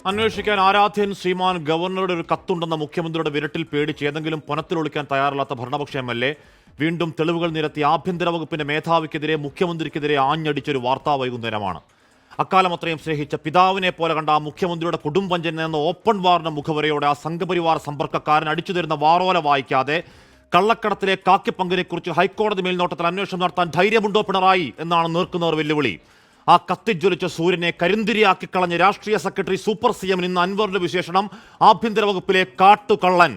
അന്വേഷിക്കാൻ ആരാധ്യൻ ശ്രീമാൻ ഗവർണറുടെ ഒരു കത്തുണ്ടെന്ന മുഖ്യമന്ത്രിയുടെ വിരട്ടിൽ പേടിച്ച് ഏതെങ്കിലും പൊനത്തിലൊളിക്കാൻ തയ്യാറല്ലാത്ത ഭരണപക്ഷ MLA വീണ്ടും തെളിവുകൾ നിരത്തി ആഭ്യന്തര വകുപ്പിന്റെ മേധാവിക്കെതിരെ മുഖ്യമന്ത്രിക്കെതിരെ ആഞ്ഞടിച്ചൊരു വാർത്താ വൈകുന്നേരമാണ്. അക്കാലം അത്രയും സ്നേഹിച്ച പിതാവിനെ പോലെ കണ്ട ആ മുഖ്യമന്ത്രിയുടെ കുടുംബഞ്ചൻ എന്ന ഓപ്പൺ വാറിന്റെ മുഖവരയോടെ ആ സംഘപരിവാർ സമ്പർക്കക്കാരൻ അടിച്ചു തരുന്ന വാറോല വായിക്കാതെ കള്ളക്കടത്തിലെ കാക്കിപ്പങ്കിനെക്കുറിച്ച് ഹൈക്കോടതി മേൽനോട്ടത്തിൽ അന്വേഷണം നടത്താൻ ധൈര്യമുണ്ടോ പിണറായി എന്നാണ് നേർക്കുന്നവർ വെല്ലുവിളി. ആ കത്തിജ്വലിച്ച സൂര്യനെ കരിന്തിരിയാക്കി കളഞ്ഞ രാഷ്ട്രീയ സെക്രട്ടറി സൂപ്പർ CM ഇന്ന് അൻവറിന്റെ വിശേഷണം ആഭ്യന്തര വകുപ്പിലെ കാട്ടുകള്ളൻ.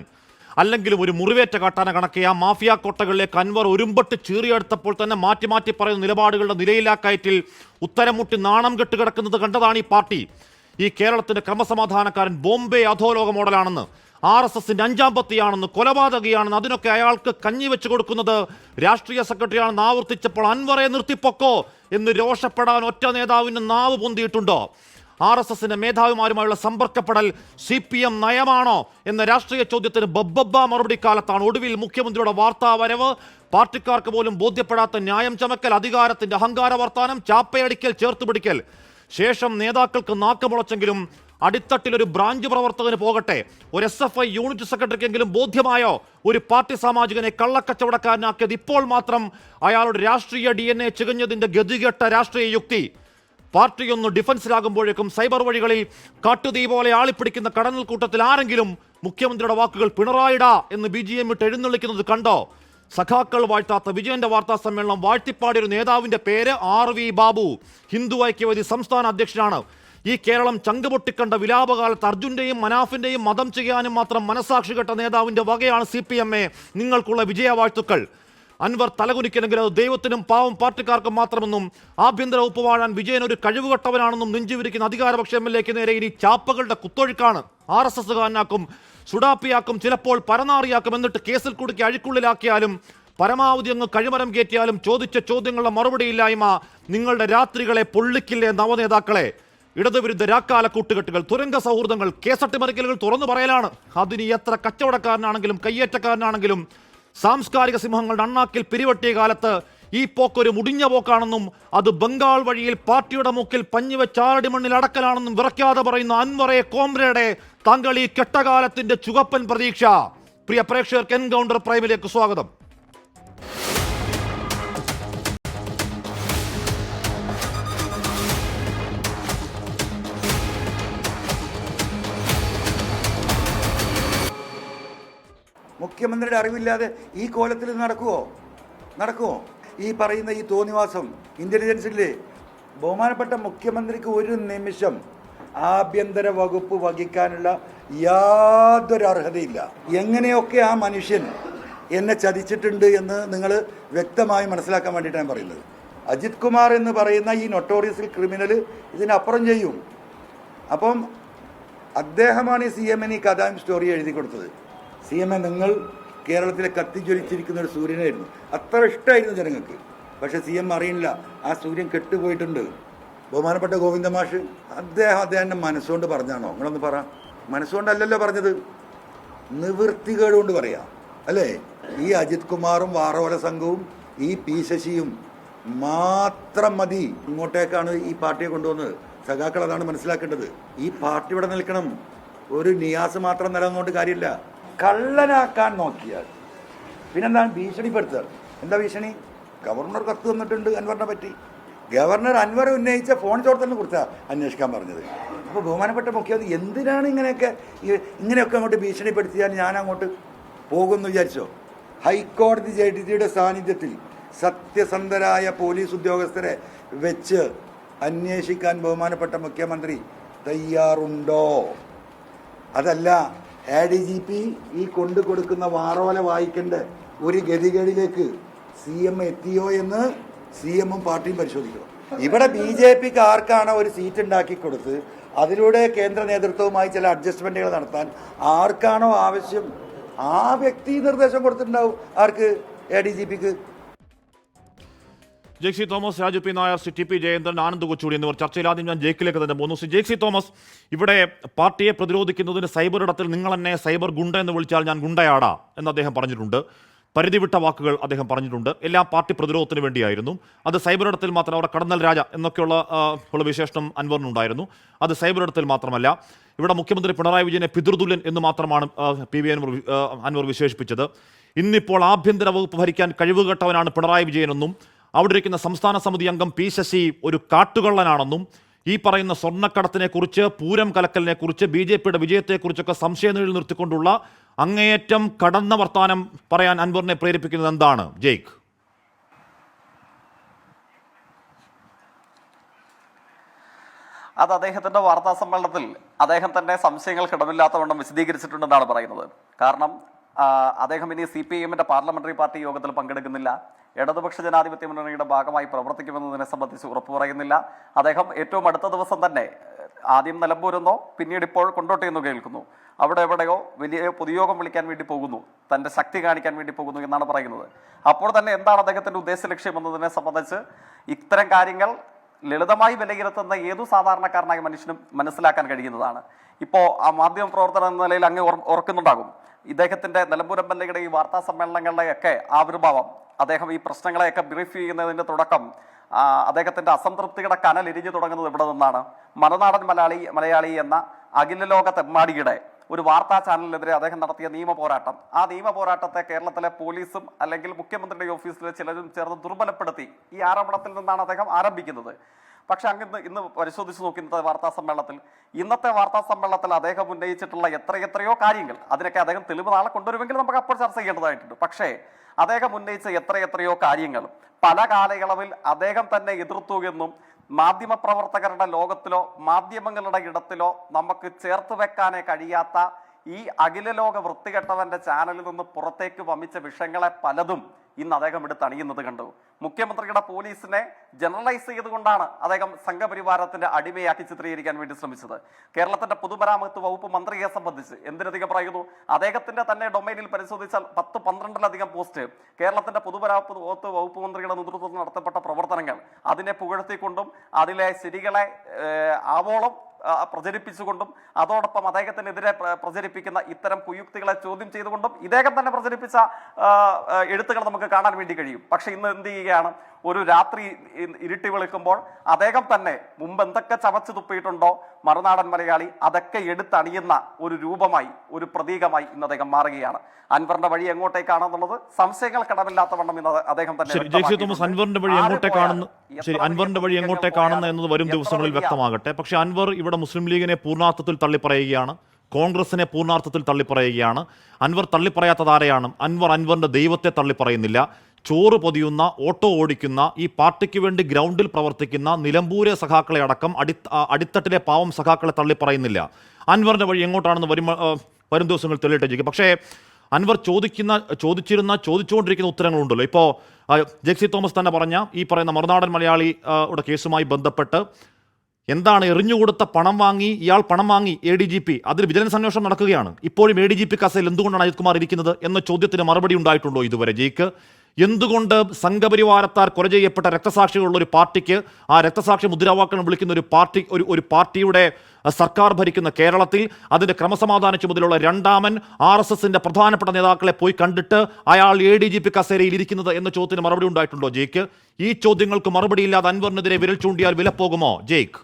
അല്ലെങ്കിലും ഒരു മുറിവേറ്റ കാട്ടാന കണക്കെ ആ മാഫിയ കോട്ടകളിലേക്ക് അൻവർ ഒരുമ്പട്ട് ചീറിയെടുത്തപ്പോൾ തന്നെ മാറ്റി മാറ്റി പറയുന്ന നിലപാടുകളുടെ നിലയിലാക്കയറ്റിൽ ഉത്തരം മുട്ടി നാണം കെട്ടുകിടക്കുന്നത് കണ്ടതാണ് ഈ പാർട്ടി. ഈ കേരളത്തിന്റെ ക്രമസമാധാനക്കാരൻ ബോംബെ അധോലോക മോഡലാണെന്ന്, RSSന്റെ അഞ്ചാം പത്തിയാണെന്ന്, കൊലപാതകയാണെന്ന്, അതിനൊക്കെ അയാൾക്ക് കഞ്ഞി വെച്ച് കൊടുക്കുന്നത് രാഷ്ട്രീയ സെക്രട്ടറിയാണെന്ന് ആവർത്തിച്ചപ്പോൾ അൻവറെ നിർത്തിപ്പൊക്കോ എന്ന് രോഷപ്പെടാൻ ഒറ്റ നേതാവിന് നാവ് പൊന്തിയിട്ടുണ്ടോ? RSSന്റെ മേധാവിമാരുമായുള്ള സമ്പർക്കപ്പെടൽ CPM നയമാണോ എന്ന രാഷ്ട്രീയ ചോദ്യത്തിന് ബബ്ബ മറുപടി കാലത്താണ് ഒടുവിൽ മുഖ്യമന്ത്രിയുടെ വാർത്താ വരവ്. പാർട്ടിക്കാർക്ക് പോലും ബോധ്യപ്പെടാത്ത ന്യായം ചമക്കൽ, അധികാരത്തിന്റെ അഹങ്കാര വർത്താനം, ചാപ്പയടിക്കൽ, ചേർത്തുപിടിക്കൽ. ശേഷം നേതാക്കൾക്ക് നാക്കമുളച്ചെങ്കിലും അടിത്തട്ടിൽ ഒരു ബ്രാഞ്ച് പ്രവർത്തകന് പോകട്ടെ, ഒരു SFI യൂണിറ്റ് സെക്രട്ടറിക്കെങ്കിലും ബോധ്യമായോ ഒരു പാർട്ടി സാമാജികനെ കള്ളക്കച്ചവടക്കാരനാക്കിയത് ഇപ്പോൾ മാത്രം അയാളുടെ രാഷ്ട്രീയ DNA ചികഞ്ഞതിന്റെ ഗതികെട്ട രാഷ്ട്രീയ യുക്തി? പാർട്ടിയൊന്ന് ഡിഫൻസിലാകുമ്പോഴേക്കും സൈബർ വഴികളിൽ കാട്ടുതീ പോലെ ആളിപ്പിടിക്കുന്ന കടന്നൽ കൂട്ടത്തിൽ ആരെങ്കിലും മുഖ്യമന്ത്രിയുടെ വാക്കുകൾ പിണറായിടാ എന്ന് BGM ഇട്ട് എഴുന്നള്ളിക്കുന്നത് കണ്ടോ? സഖാക്കൾ വാഴ്ത്താത്ത വിജയന്റെ വാർത്താ സമ്മേളനം വാഴ്ത്തിപ്പാടിയ ഒരു നേതാവിന്റെ പേര് RV ബാബു, ഹിന്ദു ഐക്യവേദി സംസ്ഥാന അധ്യക്ഷനാണ്. ഈ കേരളം ചങ്കുപൊട്ടിക്കണ്ട വിലാപകാലത്ത് അർജുന്റെയും മനാഫിന്റെയും മതം ചെയ്യാനും മാത്രം മനസാക്ഷി കെട്ട നേതാവിന്റെ വകയാണ് CPM. നിങ്ങൾക്കുള്ള വിജയവാഴ്ത്തുക്കൾ. അൻവർ തലകുനിക്കണമെങ്കിൽ അത് ദൈവത്തിനും പാവം പാർട്ടിക്കാർക്കും മാത്രമെന്നും ആഭ്യന്തര വകുപ്പ് വാഴാൻ വിജയൻ ഒരു കഴിവുകെട്ടവനാണെന്നും നെഞ്ചുവിരിക്കുന്ന അധികാരപക്ഷ MLAക്ക് നേരെ ഇനി ചാപ്പകളുടെ കുത്തൊഴുക്കാണ്. RSSകാരനാക്കും, സുഡാപ്പിയാക്കും, ചിലപ്പോൾ പരനാറിയാക്കും. എന്നിട്ട് കേസിൽ കുടുക്കി അഴിക്കുള്ളിലാക്കിയാലും പരമാവധി അങ്ങ് കഴിമരം കയറ്റിയാലും ചോദിച്ച ചോദ്യങ്ങളുടെ മറുപടിയില്ലായ്മ നിങ്ങളുടെ രാത്രികളെ പൊള്ളിക്കില്ലേ നവനേതാക്കളെ? ഇടതുവിരുദ്ധ രാക്കാല കൂട്ടുകെട്ടുകൾ, തുരങ്ക സൗഹൃദങ്ങൾ, കേസട്ടിമറിക്കലുകൾ തുറന്നു പറയലാണ്. അതിന് എത്ര കച്ചവടക്കാരനാണെങ്കിലും കയ്യേറ്റക്കാരനാണെങ്കിലും സാംസ്കാരിക സിംഹങ്ങളുടെ അണ്ണാക്കിൽ പിരിവട്ടിയ കാലത്ത് ഈ പോക്കൊരു മുടിഞ്ഞ പോക്കാണെന്നും അത് ബംഗാൾ വഴിയിൽ പാർട്ടിയുടെ മൂക്കിൽ പഞ്ഞിവെച്ച് ആറടി മണ്ണിൽ അടക്കലാണെന്നും വിറയ്ക്കാതെ പറയുന്ന അൻവറെ കോമ്രേഡെ, താങ്കൾ ഈ കെട്ടകാലത്തിന്റെ ചുവപ്പൻ പ്രതീക്ഷ. പ്രിയ പ്രേക്ഷകർക്ക് എൻകൗണ്ടർ പ്രൈമിലേക്ക് സ്വാഗതം. മുഖ്യമന്ത്രിയുടെ അറിവില്ലാതെ ഈ കോലത്തിൽ നടക്കുമോ? ഈ പറയുന്ന ഈ തോന്നിവാസം ഇന്റലിജൻസിലെ ബഹുമാനപ്പെട്ട മുഖ്യമന്ത്രിക്ക് ഒരു നിമിഷം ആഭ്യന്തര വകുപ്പ് വഹിക്കാനുള്ള യാതൊരു അർഹതയില്ല. എങ്ങനെയൊക്കെ ആ മനുഷ്യൻ എന്നെ ചതിച്ചിട്ടുണ്ട് എന്ന് നിങ്ങൾ വ്യക്തമായി മനസ്സിലാക്കാൻ വേണ്ടിയിട്ടാണ് ഞാൻ പറയുന്നത്. അജിത് കുമാർ എന്ന് പറയുന്ന ഈ നൊട്ടോറിയസ് ക്രിമിനൽ ഇതിനപ്പുറം ചെയ്യും. അപ്പം അദ്ദേഹമാണ് ഈ CM ഈ കഥ സ്റ്റോറി എഴുതി കൊടുത്തത്. CM, നിങ്ങൾ കേരളത്തിലെ കത്തിജ്വലിച്ചിരിക്കുന്ന ഒരു സൂര്യനായിരുന്നു. അത്ര ഇഷ്ടമായിരുന്നു ജനങ്ങൾക്ക്. പക്ഷെ CM അറിയില്ല ആ സൂര്യൻ കെട്ടുപോയിട്ടുണ്ട്. ബഹുമാനപ്പെട്ട ഗോവിന്ദ മാഷ് അദ്ദേഹം മനസ്സുകൊണ്ട് പറഞ്ഞാണോ? നിങ്ങളൊന്ന് പറ. മനസ്സുകൊണ്ടല്ലല്ലോ പറഞ്ഞത്, നിവൃത്തികേടുകൊണ്ട് പറയാം അല്ലേ? ഈ അജിത് കുമാറും വാറോല സംഘവും ഈ P ശശിയും മാത്രം മതി ഇങ്ങോട്ടേക്കാണ് ഈ പാർട്ടിയെ കൊണ്ടുവന്നത്. സഖാക്കൾ അതാണ് മനസ്സിലാക്കേണ്ടത്. ഈ പാർട്ടി ഇവിടെ നിൽക്കണം. ഒരു നിയാസ് മാത്രം നിലനിന്നുകൊണ്ട് കാര്യമില്ല. കള്ളനാക്കാൻ നോക്കിയാൽ പിന്നെന്താണ് ഭീഷണിപ്പെടുത്തുക? എന്താ ഭീഷണി? ഗവർണർ കത്ത് തന്നിട്ടുണ്ട് അൻവറിനെ പറ്റി. ഗവർണർ അൻവർ ഉന്നയിച്ച ഫോൺ ചോർത്തലിനെ കുറിച്ചാണ് അന്വേഷിക്കാൻ പറഞ്ഞത്. അപ്പോൾ ബഹുമാനപ്പെട്ട മുഖ്യമന്ത്രി എന്തിനാണ് ഇങ്ങനെയൊക്കെ അങ്ങോട്ട് ഭീഷണിപ്പെടുത്തിയാൽ ഞാൻ അങ്ങോട്ട് പോകുമെന്ന് വിചാരിച്ചോ? ഹൈക്കോടതി ജഡ്ജിയുടെ സാന്നിധ്യത്തിൽ സത്യസന്ധരായ പോലീസ് ഉദ്യോഗസ്ഥരെ വെച്ച് അന്വേഷിക്കാൻ ബഹുമാനപ്പെട്ട മുഖ്യമന്ത്രി തയ്യാറുണ്ടോ? അതല്ല ADGP ഈ കൊണ്ടു കൊടുക്കുന്ന വാറോല വായിക്കേണ്ട ഒരു ഗതികേടിലേക്ക് CM എത്തിയോ എന്ന് CM-ഉം പാർട്ടിയും പരിശോധിക്കണം. ഇവിടെ BJPക്ക് ആർക്കാണോ ഒരു സീറ്റ് ഉണ്ടാക്കി കൊടുത്ത് അതിലൂടെ കേന്ദ്ര നേതൃത്വവുമായി ചില അഡ്ജസ്റ്റ്മെന്റുകൾ നടത്താൻ ആർക്കാണോ ആവശ്യം ആ വ്യക്തി നിർദ്ദേശം കൊടുത്തിട്ടുണ്ടാവും. ആർക്ക്? ADGPക്ക്. ജെയ്സി തോമസ്, രാജു P. നായർ, TP ജയേന്ദ്രൻ, ആനന്ദ് കൊച്ചൂടി എന്നിവർ ചർച്ചയിൽ. ആദ്യം ഞാൻ ജയിക്കിലേക്ക് തന്നെ പോകുന്നു. ജെയ്സി തോമസ്, ഇവിടെ പാർട്ടിയെ പ്രതിരോധിക്കുന്നതിന് സൈബർ ഇടത്തിൽ നിങ്ങൾ എന്നെ സൈബർ ഗുണ്ട എന്ന് വിളിച്ചാൽ ഞാൻ ഗുണ്ടയാടാ എന്ന് അദ്ദേഹം പറഞ്ഞിട്ടുണ്ട്. പരിധിവിട്ട വാക്കുകൾ അദ്ദേഹം പറഞ്ഞിട്ടുണ്ട്. എല്ലാം പാർട്ടി പ്രതിരോധത്തിന് വേണ്ടിയായിരുന്നു. അത് സൈബർ ഇടത്തിൽ മാത്രം അവിടെ കടന്നൽ രാജ എന്നൊക്കെയുള്ള വിശേഷണം അൻവറിനുണ്ടായിരുന്നു. അത് സൈബർ ഇടത്തിൽ മാത്രമല്ല. ഇവിടെ മുഖ്യമന്ത്രി പിണറായി വിജയനെ പിതൃതുല്യൻ എന്ന് മാത്രമാണ് പി വി അൻവർ വിശേഷിപ്പിച്ചത്. ഇന്നിപ്പോൾ ആഭ്യന്തര വകുപ്പ് ഭരിക്കാൻ കഴിവുകെട്ടവനാണ് പിണറായി വിജയനെന്നും അവിടെ ഇരിക്കുന്ന സംസ്ഥാന സമിതി അംഗം പി ശശി ഒരു കാട്ടുകള്ളനാണെന്നും ഈ പറയുന്ന സ്വർണ്ണക്കടത്തിനെ കുറിച്ച്, പൂരം കലക്കലിനെ കുറിച്ച്, BJPയുടെ വിജയത്തെക്കുറിച്ചൊക്കെ സംശയം നിർത്തിക്കൊണ്ടുള്ള അങ്ങേയറ്റം കടന്ന വർത്താനം പറയാൻ അൻവറിനെ പ്രേരിപ്പിക്കുന്നത് എന്താണ് ജയ്ക്ക്? അത് അദ്ദേഹത്തിന്റെ വാർത്താ സമ്മേളനത്തിൽ അദ്ദേഹം തന്നെ സംശയങ്ങൾക്ക് ഇടമില്ലാത്തവണ്ണം വിശദീകരിച്ചിട്ടുണ്ടെന്നാണ് പറയുന്നത്. കാരണം അദ്ദേഹം ഇനി CPIMന്റെ പാർലമെന്ററി പാർട്ടി യോഗത്തിൽ പങ്കെടുക്കുന്നില്ല, ഇടതുപക്ഷ ജനാധിപത്യ മുന്നണിയുടെ ഭാഗമായി പ്രവർത്തിക്കുമെന്നതിനെ സംബന്ധിച്ച് ഉറപ്പു പറയുന്നില്ല. അദ്ദേഹം ഏറ്റവും അടുത്ത ദിവസം തന്നെ ആദ്യം നിലമ്പൂരെന്നോ പിന്നീട് ഇപ്പോൾ കൊണ്ടോട്ടിയെന്നോ കേൾക്കുന്നു, അവിടെ എവിടെയോ വലിയ പൊതുയോഗം വിളിക്കാൻ വേണ്ടി പോകുന്നു, തൻ്റെ ശക്തി കാണിക്കാൻ വേണ്ടി പോകുന്നു എന്നാണ് പറയുന്നത്. അപ്പോൾ തന്നെ എന്താണ് അദ്ദേഹത്തിന്റെ ഉദ്ദേശ ലക്ഷ്യം എന്നതിനെ സംബന്ധിച്ച് ഇത്തരം കാര്യങ്ങൾ ലളിതമായി വിലയിരുത്തുന്ന ഏതു സാധാരണക്കാരനായ മനുഷ്യനും മനസ്സിലാക്കാൻ കഴിയുന്നതാണ്. ഇപ്പോൾ ആ മാധ്യമ പ്രവർത്തനം എന്ന നിലയിൽ അങ്ങ് ഓർക്കുന്നുണ്ടാകും, ഇദ്ദേഹത്തിന്റെ നിലമ്പൂർ MLAയുടെ ഈ വാർത്താ സമ്മേളനങ്ങളുടെയൊക്കെ ആവിർഭാവം, അദ്ദേഹം ഈ പ്രശ്നങ്ങളെയൊക്കെ ബ്രീഫ് ചെയ്യുന്നതിന്റെ തുടക്കം, അദ്ദേഹത്തിന്റെ അസംതൃപ്തിയുടെ കനൽ എരിഞ്ഞു തുടങ്ങുന്നത് ഇവിടെ നിന്നാണ്. മറുനാടൻ മലയാളി എന്ന അഖില ലോക തെമ്മാടിയുടെ ഒരു വാർത്താ ചാനലിനെതിരെ അദ്ദേഹം നടത്തിയ നിയമ പോരാട്ടം, ആ നിയമ പോരാട്ടത്തെ കേരളത്തിലെ പോലീസും അല്ലെങ്കിൽ മുഖ്യമന്ത്രിയുടെ ഓഫീസിലെ ചിലരും ചേർന്ന് ദുർബലപ്പെടുത്തി ഈ ആരോപണത്തിൽ നിന്നാണ് അദ്ദേഹം ആരംഭിക്കുന്നത്. പക്ഷെ ഇന്ന് പരിശോധിച്ച് നോക്കുന്ന ഇന്നത്തെ വാർത്താ സമ്മേളനത്തിൽ അദ്ദേഹം ഉന്നയിച്ചിട്ടുള്ള എത്രയോ കാര്യങ്ങൾ, അതിനൊക്കെ അദ്ദേഹം തെളിവ് നാളെ കൊണ്ടുവരുമെങ്കിൽ നമുക്ക് അപ്പോൾ ചർച്ച ചെയ്യേണ്ടതായിട്ടുണ്ട്. പക്ഷേ അദ്ദേഹം ഉന്നയിച്ച എത്രയോ കാര്യങ്ങൾ പല കാലയളവിൽ അദ്ദേഹം തന്നെ എതിർത്തു എന്നും മാധ്യമപ്രവർത്തകരുടെ ലോകത്തിലോ മാധ്യമങ്ങളുടെ ഇടത്തിലോ നമുക്ക് ചേർത്ത് വെക്കാനേ കഴിയാത്ത ഈ അഖില ലോക വൃത്തികെട്ടവന്റെ ചാനലിൽ നിന്ന് പുറത്തേക്ക് വമിച്ച വിഷയങ്ങളെ പലതും ഇന്ന് അദ്ദേഹം എടുത്തണിയുന്നത് കണ്ടു. മുഖ്യമന്ത്രിയുടെ പോലീസിനെ ജനറലൈസ് ചെയ്തുകൊണ്ടാണ് അദ്ദേഹം സംഘപരിവാരത്തിന്റെ അടിമയാക്കി ചിത്രീകരിക്കാൻ വേണ്ടി ശ്രമിച്ചത്. കേരളത്തിന്റെ പൊതുമരാമത്ത് വകുപ്പ് മന്ത്രിയെ സംബന്ധിച്ച് എന്തിനധികം പറയുന്നു, അദ്ദേഹത്തിന്റെ തന്നെ ഡൊമൈനിൽ പരിശോധിച്ചാൽ 10-12 പോസ്റ്റ് കേരളത്തിന്റെ പൊതുമരാമത്ത് വകുപ്പ് മന്ത്രിയുടെ നേതൃത്വത്തിൽ നടത്തപ്പെട്ട പ്രവർത്തനങ്ങൾ അതിനെ പുകഴ്ത്തിക്കൊണ്ടും അതിലെ ശരികളെ ആവോളം പ്രചരിപ്പിച്ചുകൊണ്ടും അതോടൊപ്പം അദ്ദേഹത്തിനെതിരെ പ്രചരിപ്പിക്കുന്ന ഇത്തരം കുയുക്തികളെ ചോദ്യം ചെയ്തുകൊണ്ടും ഇദ്ദേഹം തന്നെ പ്രചരിപ്പിച്ച എഴുത്തുകൾ നമുക്ക് കാണാൻ വേണ്ടി കഴിയും. പക്ഷെ ഇന്ന് എന്ത് ചെയ്യുകയാണ്, ഒരു രാത്രി ഇരുട്ടി വെളുക്കുമ്പോൾ അദ്ദേഹം തന്നെ മുമ്പ് എന്തൊക്കെ ചവച്ചു തുപ്പിയിട്ടുണ്ടോ മറുനാടൻ മലയാളി അതൊക്കെ എടുത്തണിയുന്ന ഒരു രൂപമായി, ഒരു പ്രതീകമായി ഇന്ന് അദ്ദേഹം മാറുകയാണ്. അൻവറിന്റെ വഴി എങ്ങോട്ടേക്കാണെന്നുള്ളത് സംശയങ്ങൾ കടമില്ലാത്തവണ്ണം ഇന്ന് അദ്ദേഹം തന്നെ അൻവറിന്റെ വഴി എങ്ങോട്ടേക്കാണെന്ന് എന്നത് വരും ദിവസങ്ങളിൽ വ്യക്തമാകട്ടെ. പക്ഷെ അൻവർ ഇവിടെ മുസ്ലിം ലീഗിനെ പൂർണ്ണാർത്ഥത്തിൽ തള്ളിപ്പറയുകയാണ്, കോൺഗ്രസിനെ പൂർണ്ണാർത്ഥത്തിൽ തള്ളിപ്പറയുകയാണ്. അൻവർ തള്ളിപ്പറയാത്തത് ആരെയാണ്? അൻവറിന്റെ ദൈവത്തെ തള്ളിപ്പറയുന്നില്ല. ചോറ് പൊതിയുന്ന, ഓട്ടോ ഓടിക്കുന്ന, ഈ പാർട്ടിക്ക് വേണ്ടി ഗ്രൗണ്ടിൽ പ്രവർത്തിക്കുന്ന നിലമ്പൂരെ സഖാക്കളെ അടക്കം അടിത്തട്ടിലെ പാവം സഖാക്കളെ തള്ളിപ്പറയുന്നില്ല. അൻവറിന്റെ വഴി എങ്ങോട്ടാണെന്ന് വരും ദിവസങ്ങളിൽ തെളിയിട്ടേക്കും. പക്ഷേ അൻവർ ചോദിച്ചുകൊണ്ടിരിക്കുന്ന ഉത്തരങ്ങളുണ്ടല്ലോ. ഇപ്പോൾ ജെക്സി തോമസ് തന്നെ പറഞ്ഞ ഈ പറയുന്ന മറുനാടൻ മലയാളിയുടെ കേസുമായി ബന്ധപ്പെട്ട് എന്താണ് എറിഞ്ഞുകൊടുത്ത ഇയാൾ പണം വാങ്ങി ADGP, അതിൽ വിജിലൻസ് അന്വേഷണം നടക്കുകയാണ്. ഇപ്പോഴും ADGP കസേരയിൽ എന്തുകൊണ്ടാണ് അജിത് കുമാർ ഇരിക്കുന്നത് എന്ന ചോദ്യത്തിന് മറുപടി ഉണ്ടായിട്ടുണ്ടോ ഇതുവരെ ജയിക്ക്? എന്തുകൊണ്ട് സംഘപരിവാരത്താൽ കൊല ചെയ്യപ്പെട്ട രക്തസാക്ഷികളുള്ള ഒരു പാർട്ടിക്ക്, ആ രക്തസാക്ഷി മുദ്രാവാക്യം വിളിക്കുന്ന ഒരു പാർട്ടിയുടെ സർക്കാർ ഭരിക്കുന്ന കേരളത്തിൽ അതിൻ്റെ ക്രമസമാധാന ചുമതലയുള്ള രണ്ടാമൻ RSSന്റെ പ്രധാനപ്പെട്ട നേതാക്കളെ പോയി കണ്ടിട്ട് അയാൾ ADGP കസേരയിൽ ഇരിക്കുന്നത് എന്ന ചോദ്യത്തിന് മറുപടി ഉണ്ടായിട്ടുണ്ടോ ജയിക്ക്? ഈ ചോദ്യങ്ങൾക്ക് മറുപടിയില്ലാതെ അൻവറിനെതിരെ വിരൽ ചൂണ്ടിയാൽ വിലപ്പോകുമോ ജയിക്ക്?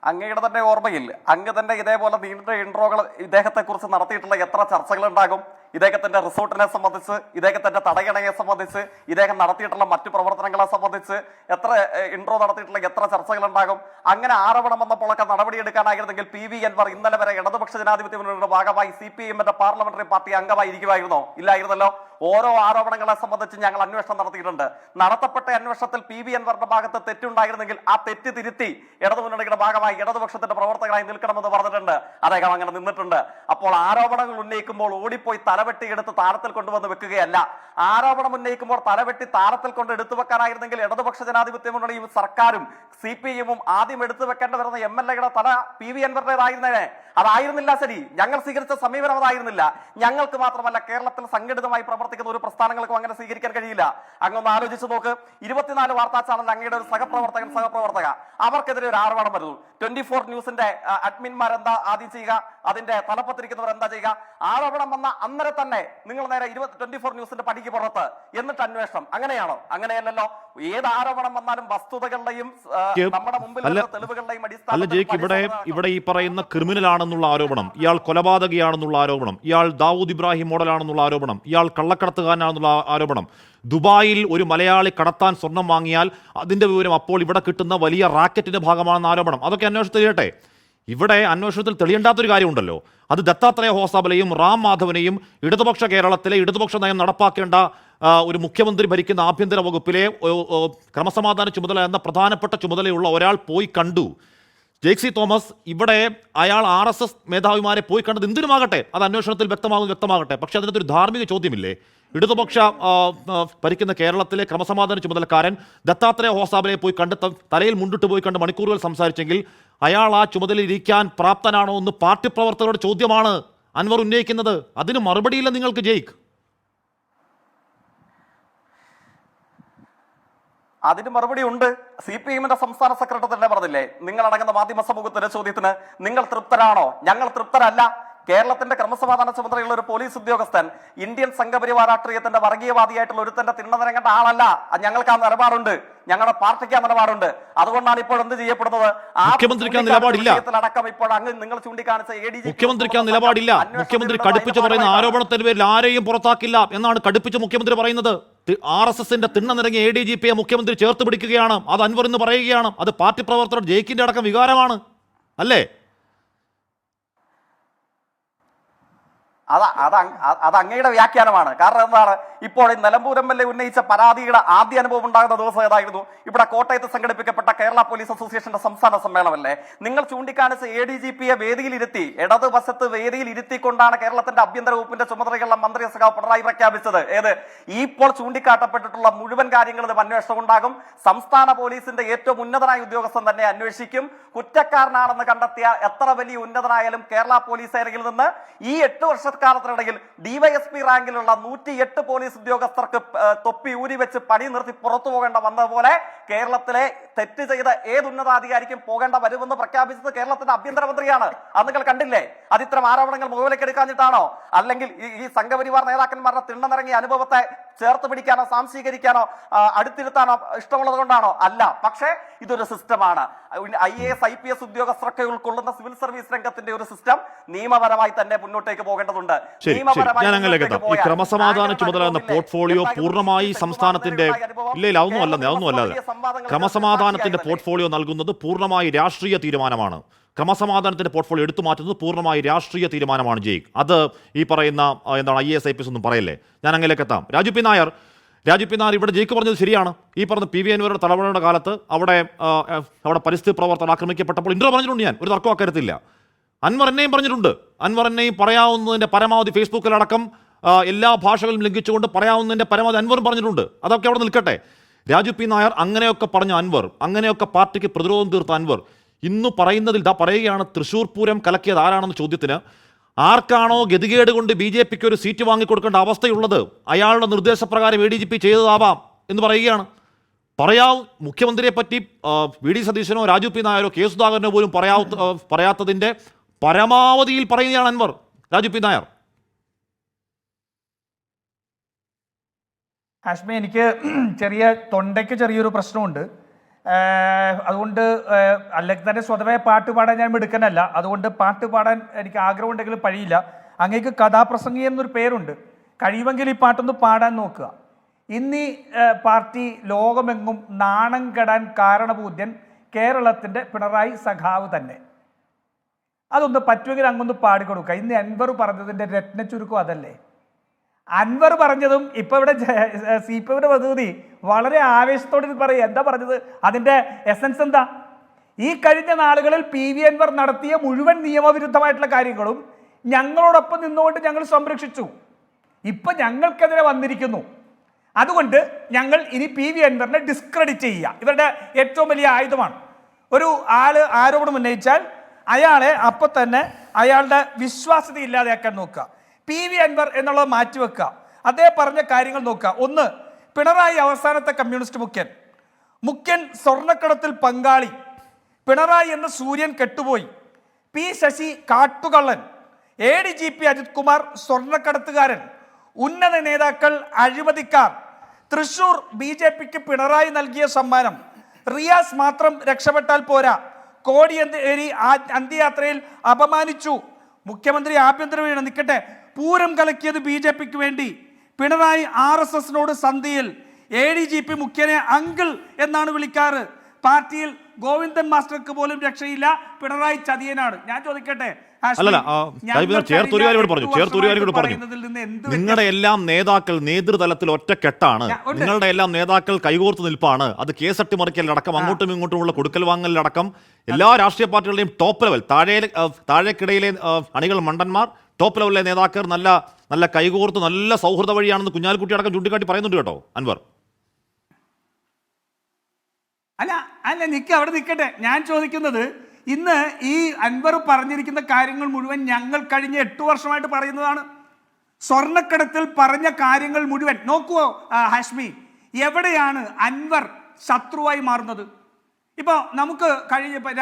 അങ്ങയുടെ തന്നെ ഓർമ്മയിൽ അങ്ങ് തന്നെ ഇതേപോലെ നീണ്ട ഇൻട്രോകൾ ഇദ്ദേഹത്തെക്കുറിച്ച് നടത്തിയിട്ടുള്ള എത്ര ചർച്ചകൾ ഉണ്ടാകും? ഇദ്ദേഹത്തിന്റെ റിസോർട്ടിനെ സംബന്ധിച്ച്, ഇദ്ദേഹത്തിന്റെ തടയണയെ സംബന്ധിച്ച്, ഇദ്ദേഹം നടത്തിയിട്ടുള്ള മറ്റു പ്രവർത്തനങ്ങളെ സംബന്ധിച്ച് എത്ര ഇൻട്രോ നടത്തിയിട്ടുള്ള എത്ര ചർച്ചകൾ ഉണ്ടാകും? അങ്ങനെ ആരോപണം വന്നപ്പോഴൊക്കെ നടപടിയെടുക്കാനായിരുന്നെങ്കിൽ PV അൻവർ ഇന്നലെ വരെ ഇടതുപക്ഷ ജനാധിപത്യ മുന്നണിയുടെ ഭാഗമായി CPIMന്റെ പാർലമെന്ററി പാർട്ടി അംഗമായിരിക്കുമായിരുന്നോ? ഇല്ലായിരുന്നല്ലോ. ഓരോ ആരോപണങ്ങളെ സംബന്ധിച്ച് ഞങ്ങൾ അന്വേഷണം നടത്തിയിട്ടുണ്ട്. നടത്തപ്പെട്ട അന്വേഷണത്തിൽ PV അൻവറിന്റെ ഭാഗത്ത് തെറ്റുണ്ടായിരുന്നെങ്കിൽ ആ തെറ്റ് തിരുത്തി ഇടതുമുന്നണിയുടെ ഭാഗമായി ഇടതുപക്ഷത്തിന്റെ പ്രവർത്തകരായി നിൽക്കണമെന്ന് പറഞ്ഞിട്ടുണ്ട്. അദ്ദേഹം അങ്ങനെ നിന്നിട്ടുണ്ട്. അപ്പോൾ ആരോപണങ്ങൾ ഉന്നയിക്കുമ്പോൾ ഓടിപ്പോയി തലവെട്ടിയെടുത്ത് താരത്തിൽ കൊണ്ടുവന്ന് വെക്കുകയല്ല. ആരോപണം ഉന്നയിക്കുമ്പോൾ തലവെട്ടി താരത്തിൽ കൊണ്ട് എടുത്തു വെക്കാനായിരുന്നെങ്കിൽ ഇടതുപക്ഷ ജനാധിപത്യ മുന്നണിയും സർക്കാരും CPIMും ആദ്യം എടുത്തു വെക്കേണ്ടി വരുന്ന MLAയുടെ തല PV അൻവറിന്റേതായിരുന്നേ. അതായിരുന്നില്ല ശരി. ഞങ്ങൾ സ്വീകരിച്ച സമീപനം അതായിരുന്നില്ല. ഞങ്ങൾക്ക് മാത്രമല്ല കേരളത്തിൽ സംഘടിതമായി പ്രവർത്തിക്കുന്ന പ്രവർത്തിക്കുന്ന ഒരു പ്രസ്ഥാനങ്ങൾക്കും അങ്ങനെ സ്വീകരിക്കാൻ കഴിയില്ല. അങ്ങൊന്ന് ആലോചിച്ച് നോക്ക്, 24 വാർത്താ ചാനൽ അങ്ങയുടെ ഒരു സഹപ്രവർത്തക അവർക്കെതിരെ ഒരു ആരോപണം വരുന്നു. 24 ന്യൂസിന്റെ അഡ്മിൻമാർ എന്താ ആദ്യം ചെയ്യുക, അതിന്റെ തലപ്പത്തിരിക്കുന്നവർ എന്താ ചെയ്യുക? ആരോപണം വന്ന അന്നേരം തന്നെ നിങ്ങൾ നേരെ 24 ന്യൂസിന്റെ പടിക്ക് പുറത്ത്, എന്നിട്ട് അന്വേഷണം. അങ്ങനെയാണോ? അങ്ങനെയല്ലല്ലോ. ഏത് ആരോപണം വന്നാലും വസ്തുതകളുടെയും നമ്മുടെ മുമ്പിൽ തെളിവുകളുടെയും ഇവിടെ ഈ പറയുന്ന ക്രിമിനൽ ആണെന്നുള്ള ആരോപണം, ഇയാൾ കൊലപാതകയാണെന്നുള്ള ആരോപണം, ഇയാൾ ദാവൂദ് ഇബ്രാഹിം മോഡലാണെന്നുള്ള ആരോപണം, ഇയാൾ കള്ളക്കടത്തുകാരനാണെന്നുള്ള ആരോപണം, ദുബായിൽ ഒരു മലയാളി കടത്താൻ സ്വർണം വാങ്ങിയാൽ അതിന്റെ വിവരം അപ്പോൾ ഇവിടെ കിട്ടുന്ന വലിയ റാക്കറ്റിന്റെ ഭാഗമാണെന്ന ആരോപണം, അതൊക്കെ അന്വേഷണത്തിൽ ചെയ്യട്ടെ. ഇവിടെ അന്വേഷണത്തിൽ തെളിയേണ്ടാത്തൊരു കാര്യമുണ്ടല്ലോ, അത് ദത്താത്രേയ ഹോസാബലയും റാം മാധവനെയും ഇടതുപക്ഷ കേരളത്തിലെ ഇടതുപക്ഷ നയം നടപ്പാക്കേണ്ട ഒരു മുഖ്യമന്ത്രി ഭരിക്കുന്ന ആഭ്യന്തര വകുപ്പിലെ ക്രമസമാധാന ചുമതല എന്ന പ്രധാനപ്പെട്ട ചുമതലയുള്ള ഒരാൾ പോയി കണ്ടു. ജെയ്സി തോമസ്, ഇവിടെ അയാൾ RSS മേധാവിമാരെ പോയി കണ്ടത് എന്തിനുമാകട്ടെ, അത് അന്വേഷണത്തിൽ വ്യക്തമാകട്ടെ. പക്ഷെ അതിനകത്തൊരു ധാർമ്മിക ചോദ്യമില്ലേ? ഇടതുപക്ഷ ഭരിക്കുന്ന കേരളത്തിലെ ക്രമസമാധാന ചുമതലക്കാരൻ ദത്താത്രേയ ഹോസാബലയെ പോയി കണ്ട് തലയിൽ മുണ്ടിട്ട് പോയി കണ്ട് മണിക്കൂറുകൾ സംസാരിച്ചെങ്കിൽ അയാൾ ആ ചുമതലയിൽ ഇരിക്കാൻ പ്രാപ്തനാണോ എന്ന് പാർട്ടി പ്രവർത്തകരുടെ ചോദ്യമാണ് അൻവർ ഉന്നയിക്കുന്നത്. അതിന് മറുപടിയില്ല നിങ്ങൾക്ക് ജയിക്ക്. അതിന് മറുപടി ഉണ്ട്. CPM-ന്റെ സംസ്ഥാന സെക്രട്ടറി തന്നെ പറഞ്ഞില്ലേ, നിങ്ങളടങ്ങുന്ന മാധ്യമ സമൂഹത്തിന്റെ ചോദ്യത്തിന് നിങ്ങൾ തൃപ്തരാണോ? ഞങ്ങൾ തൃപ്തരല്ല. കേരളത്തിന്റെ ക്രമസമാധാന ചുമതലയുള്ള ഒരു പോലീസ് ഉദ്യോഗസ്ഥൻ ഇന്ത്യൻ സംഘപരിവാർ രാഷ്ട്രീയത്തിന്റെ വർഗീയവാദിയായിട്ടുള്ള ഒരുത്തന്റെ തിണ്ണനിരങ്ങേണ്ട ആളല്ല. ഞങ്ങൾക്ക് ആ നിലപാടുണ്ട്, ഞങ്ങളുടെ പാർട്ടിക്ക് ആ നിലപാടുണ്ട്. അതുകൊണ്ടാണ് ഇപ്പോൾ എന്ത് ചെയ്യപ്പെടുന്നത്? അടക്കം ഇപ്പോൾ അങ്ങ് നിങ്ങൾ ചൂണ്ടിക്കാണിച്ച മുഖ്യമന്ത്രിക്ക് ആ നിലപാടില്ല. മുഖ്യമന്ത്രി കടുപ്പിച്ച് പറയുന്ന ആരോപണത്തിന് പേരിൽ ആരെയും പുറത്താക്കില്ല എന്നാണ് കടുപ്പിച്ച് മുഖ്യമന്ത്രി പറയുന്നത്. RSSന്റെ തിണ്ണനിറങ്ങിയ ADGPയെ മുഖ്യമന്ത്രി ചേർത്ത് പിടിക്കുകയാണ്. അത് അൻവർ എന്ന് പറയുകയാണ്. അത് പാർട്ടി പ്രവർത്തകർ ജയിക്കിന്റെ അടക്കം വികാരമാണ്, അല്ലേ? അത് അങ്ങയുടെ വ്യാഖ്യാനമാണ്. കാരണം എന്താണ്, ഇപ്പോൾ ഈ നിലമ്പൂർ MLA ഉന്നയിച്ച പരാതിയുടെ ആദ്യ അനുഭവം ഉണ്ടാകുന്ന ദിവസം ഏതായിരുന്നു? ഇവിടെ കോട്ടയത്ത് സംഘടിപ്പിക്കപ്പെട്ട കേരള പോലീസ് അസോസിയേഷന്റെ സംസ്ഥാന സമ്മേളനമല്ലേ? നിങ്ങൾ ചൂണ്ടിക്കാണിച്ച ADGPയെ വേദിയിലിരുത്തി, ഇടതുവശത്ത് വേദിയിൽ ഇരുത്തിക്കൊണ്ടാണ് കേരളത്തിന്റെ ആഭ്യന്തര വകുപ്പിന്റെ ചുമതലയുള്ള മന്ത്രി സഖാവ് പിണറായി പ്രഖ്യാപിച്ചത്. ഇപ്പോൾ ചൂണ്ടിക്കാട്ടപ്പെട്ടിട്ടുള്ള മുഴുവൻ കാര്യങ്ങളിലും അന്വേഷണം ഉണ്ടാകും. സംസ്ഥാന പോലീസിന്റെ ഏറ്റവും ഉന്നതനായ ഉദ്യോഗസ്ഥൻ തന്നെ അന്വേഷിക്കും. കുറ്റക്കാരനാണെന്ന് കണ്ടെത്തിയ എത്ര വലിയ ഉന്നതനായാലും കേരള പോലീസ് സേനയിൽ നിന്ന് ഈ 8 വർഷക്കാലത്തിനിടയിൽ DYSP റാങ്കിലുള്ള 108 പോലീസ് ഉദ്യോഗസ്ഥർക്ക് തൊപ്പി ഊരി വെച്ച് പണി നിർത്തി പുറത്തു പോകേണ്ട വന്നതുപോലെ കേരളത്തിലെ തെറ്റ് ചെയ്ത ഏത് ഉന്നതാധികാരിക്കും പോകേണ്ട വരുമെന്ന് പ്രഖ്യാപിച്ചത് കേരളത്തിന്റെ ആഭ്യന്തരമന്ത്രിയാണ്. അത് നിങ്ങൾ കണ്ടില്ലേ? അതിത്തരം ആരോപണങ്ങൾ മുകളിലേക്ക് എടുക്കാഞ്ഞിട്ടാണോ? അല്ലെങ്കിൽ ഈ സംഘപരിവാർ നേതാക്കന്മാരുടെ തിണ്ണനിറങ്ങിയ അനുഭവത്തെ ചേർത്ത് പിടിക്കാനോ സാംശീകരിക്കാനോ അടുത്തിരുത്താനോ ഇഷ്ടമുള്ളത് കൊണ്ടാണോ? അല്ല. പക്ഷേ ഇതൊരു സിസ്റ്റമാണ്. IAS IPS ഉദ്യോഗസ്ഥരൊക്കെ ഉൾക്കൊള്ളുന്ന സിവിൽ സർവീസ് രംഗത്തിന്റെ ഒരു സിസ്റ്റം നിയമപരമായി തന്നെ മുന്നോട്ടേക്ക് പോകേണ്ടതുണ്ട്. ഈ ക്രമസമാധാന ചുമതല എന്ന പോർട്ട്ഫോളിയോ പൂർണ്ണമായി സംസ്ഥാനത്തിന്റെ അതൊന്നുമല്ലാതെ ക്രമസമാധാനത്തിന്റെ പോർട്ട്ഫോളിയോ നൽകുന്നത് പൂർണ്ണമായി രാഷ്ട്രീയ തീരുമാനമാണ്. ക്രമസമാധാനത്തിന്റെ പോർട്ട്ഫോളിയോ എടുത്തു മാറ്റുന്നത് പൂർണ്ണമായി രാഷ്ട്രീയ തീരുമാനമാണ് ജയിക്ക്. അത് ഈ പറയുന്ന IAS IPS ഒന്നും പറയല്ലേ. ഞാൻ അങ്ങനെയൊക്കെ എത്താം. രാജു പി നായർ ഇവിടെ ജയിക്ക് പറഞ്ഞത് ശരിയാണ്. ഈ പറഞ്ഞ PV അൻവറുടെ തലമുറയുടെ കാലത്ത് അവിടെ പരിസ്ഥിതി പ്രവർത്തകർ ആക്രമിക്കപ്പെട്ടപ്പോൾ ഇൻട്രോ പറഞ്ഞിട്ടുണ്ട്. ഞാൻ ഒരു തർക്കം അക്കാര്യത്തില്ല. അൻവർ എന്നെയും പറഞ്ഞിട്ടുണ്ട്. അൻവർ എന്നെയും പറയാവുന്നതിന്റെ പരമാവധി ഫേസ്ബുക്കിലടക്കം എല്ലാ ഭാഷകളും ലംഘിച്ചുകൊണ്ട് പറയാവുന്നതിന്റെ പരമാവധി അൻവറും പറഞ്ഞിട്ടുണ്ട്. അതൊക്കെ അവിടെ നിൽക്കട്ടെ. രാജു പി നായർ അങ്ങനെയൊക്കെ പറഞ്ഞ അൻവർ, അങ്ങനെയൊക്കെ പാർട്ടിക്ക് പ്രതിരോധം തീർത്ത അൻവർ ഇന്ന് പറയുന്നതിൽ പറയുകയാണ് തൃശ്ശൂർ പൂരം കലക്കിയത് ആരാണെന്ന ചോദ്യത്തിന് ആർക്കാണോ ഗതികേട് കൊണ്ട് BJPക്ക് ഒരു സീറ്റ് വാങ്ങിക്കൊടുക്കേണ്ട അവസ്ഥയുള്ളത് അയാളുടെ നിർദ്ദേശപ്രകാരം ADGP ചെയ്തതാവാം എന്ന് പറയുകയാണ്. മുഖ്യമന്ത്രിയെ പറ്റി VD സതീശനോ രാജു പി നായരോ കെ സുധാകരനോ പോലും പറയാത്തതിന്റെ പരമാവധിയിൽ പറയുകയാണ് അൻവർ. രാജു പി നായർ. ഹാഷ്മി, എനിക്ക് തൊണ്ടയ്ക്ക് ചെറിയൊരു പ്രശ്നമുണ്ട്. അതുകൊണ്ട് അല്ലെങ്കിൽ തന്നെ സ്വതവേ പാട്ട് പാടാൻ ഞാൻ മിടുക്കനല്ല. അതുകൊണ്ട് പാട്ട് പാടാൻ എനിക്ക് ആഗ്രഹമുണ്ടെങ്കിലും കഴിയില്ല. അങ്ങേക്ക് കഥാപ്രസംഗി എന്നൊരു പേരുണ്ട്. കഴിയുമെങ്കിൽ ഈ പാട്ടൊന്ന് പാടാൻ നോക്കുക. ഇന്നീ പാർട്ടി ലോകമെങ്ങും നാണം കെടാൻ കാരണഭൂത്യൻ കേരളത്തിൻ്റെ പിണറായി സഖാവ് തന്നെ. അതൊന്ന് പറ്റുമെങ്കിൽ അങ്ങൊന്ന് പാടിക്കൊടുക്കുക. ഇന്ന് അൻവർ പറഞ്ഞതിൻ്റെ രത്ന ചുരുക്കം അതല്ലേ. അൻവർ പറഞ്ഞതും ഇപ്പൊ ഇവിടെ CPMന്റെ പ്രതിനിധി വളരെ ആവേശത്തോടെ പറയുക. എന്താ പറഞ്ഞത്? അതിന്റെ എസൻസ് എന്താ? ഈ കഴിഞ്ഞ നാളുകളിൽ PV അൻവർ നടത്തിയ മുഴുവൻ നിയമവിരുദ്ധമായിട്ടുള്ള കാര്യങ്ങളും ഞങ്ങളോടൊപ്പം നിന്നുകൊണ്ട് ഞങ്ങൾ സംരക്ഷിച്ചു. ഇപ്പൊ ഞങ്ങൾക്കെതിരെ വന്നിരിക്കുന്നു. അതുകൊണ്ട് ഞങ്ങൾ ഇനി PV അൻവറിനെ ഡിസ്ക്രെഡിറ്റ് ചെയ്യുക. ഇവരുടെ ഏറ്റവും വലിയ ആയുധമാണ്. ഒരു ആള് ആരോപണം ഉന്നയിച്ചാൽ അയാളെ അപ്പൊ തന്നെ അയാളുടെ വിശ്വാസ്യത ഇല്ലാതെയാക്കാൻ നോക്കുക. PV അൻവർ എന്നുള്ളത് മാറ്റിവെക്കുക. അദ്ദേഹം പറഞ്ഞ കാര്യങ്ങൾ നോക്കുക. ഒന്ന്, പിണറായി അവസാനത്തെ കമ്മ്യൂണിസ്റ്റ് മുഖ്യൻ സ്വർണ്ണക്കടത്തിൽ പങ്കാളി, പിണറായി എന്ന സൂര്യൻ കെട്ടുപോയി, പി ശശി കാട്ടുകള്ളൻ, ADGP അജിത് കുമാർ സ്വർണ്ണക്കടത്തുകാരൻ, ഉന്നത നേതാക്കൾ അഴിമതിക്കാർ, തൃശൂർ BJPക്ക് പിണറായി നൽകിയ സമ്മാനം, റിയാസ് മാത്രം രക്ഷപ്പെട്ടാൽ പോരാ, കോടിയേരി അന്ത്യയാത്രയിൽ അപമാനിച്ചു, മുഖ്യമന്ത്രി ആഭ്യന്തര നിൽക്കട്ടെ, പൂരം കലക്കിയത് BJPക്ക് വേണ്ടി, പിണറായി RSSനോട് സന്ധിയിൽ, ADGP മുഖ്യനെ അങ്കിൾ എന്നാണ് വിളിക്കാറ്, പാർട്ടിയിൽ ഗോവിന്ദൻ മാസ്റ്റർക്ക് പോലും രക്ഷയില്ല, പിണറായി ചതിയനാണ്. ഞാൻ ചോദിക്കട്ടെ, നിങ്ങളുടെ എല്ലാം നേതാക്കൾ നേതൃതലത്തിൽ ഒറ്റക്കെട്ടാണ്, നിങ്ങളുടെ എല്ലാം നേതാക്കൾ കൈകോർത്ത് നിൽപ്പാണ്. അത് കേസ് അട്ടിമറിക്കലടക്കം അങ്ങോട്ടും ഇങ്ങോട്ടുമുള്ള കൊടുക്കൽ വാങ്ങലിലടക്കം എല്ലാ രാഷ്ട്രീയ പാർട്ടികളുടെയും ടോപ്പ് ലെവൽ, താഴേക്കിടയിലെ അണികൾ മണ്ടന്മാർ, ടോപ്പ് ലെവലിലെ നേതാക്കൾ നല്ല കൈകോർത്ത് നല്ല സൗഹൃദ വഴിയാണെന്ന് കുഞ്ഞാലിക്കുട്ടി അടക്കം ചൂണ്ടിക്കാട്ടി പറയുന്നുണ്ട് കേട്ടോ അൻവർ. അല്ല അവിടെ നിൽക്കട്ടെ. ഞാൻ ചോദിക്കുന്നത്, ഇന്ന് ഈ അൻവർ പറഞ്ഞിരിക്കുന്ന കാര്യങ്ങൾ മുഴുവൻ ഞങ്ങൾ കഴിഞ്ഞ 8 വർഷമായിട്ട് പറയുന്നതാണ്. സ്വർണ്ണക്കടത്തിൽ പറഞ്ഞ കാര്യങ്ങൾ മുഴുവൻ നോക്കുവോ ഹാഷ്മി, എവിടെയാണ് അൻവർ ശത്രുവായി മാറുന്നത്? ഇപ്പോൾ നമുക്ക്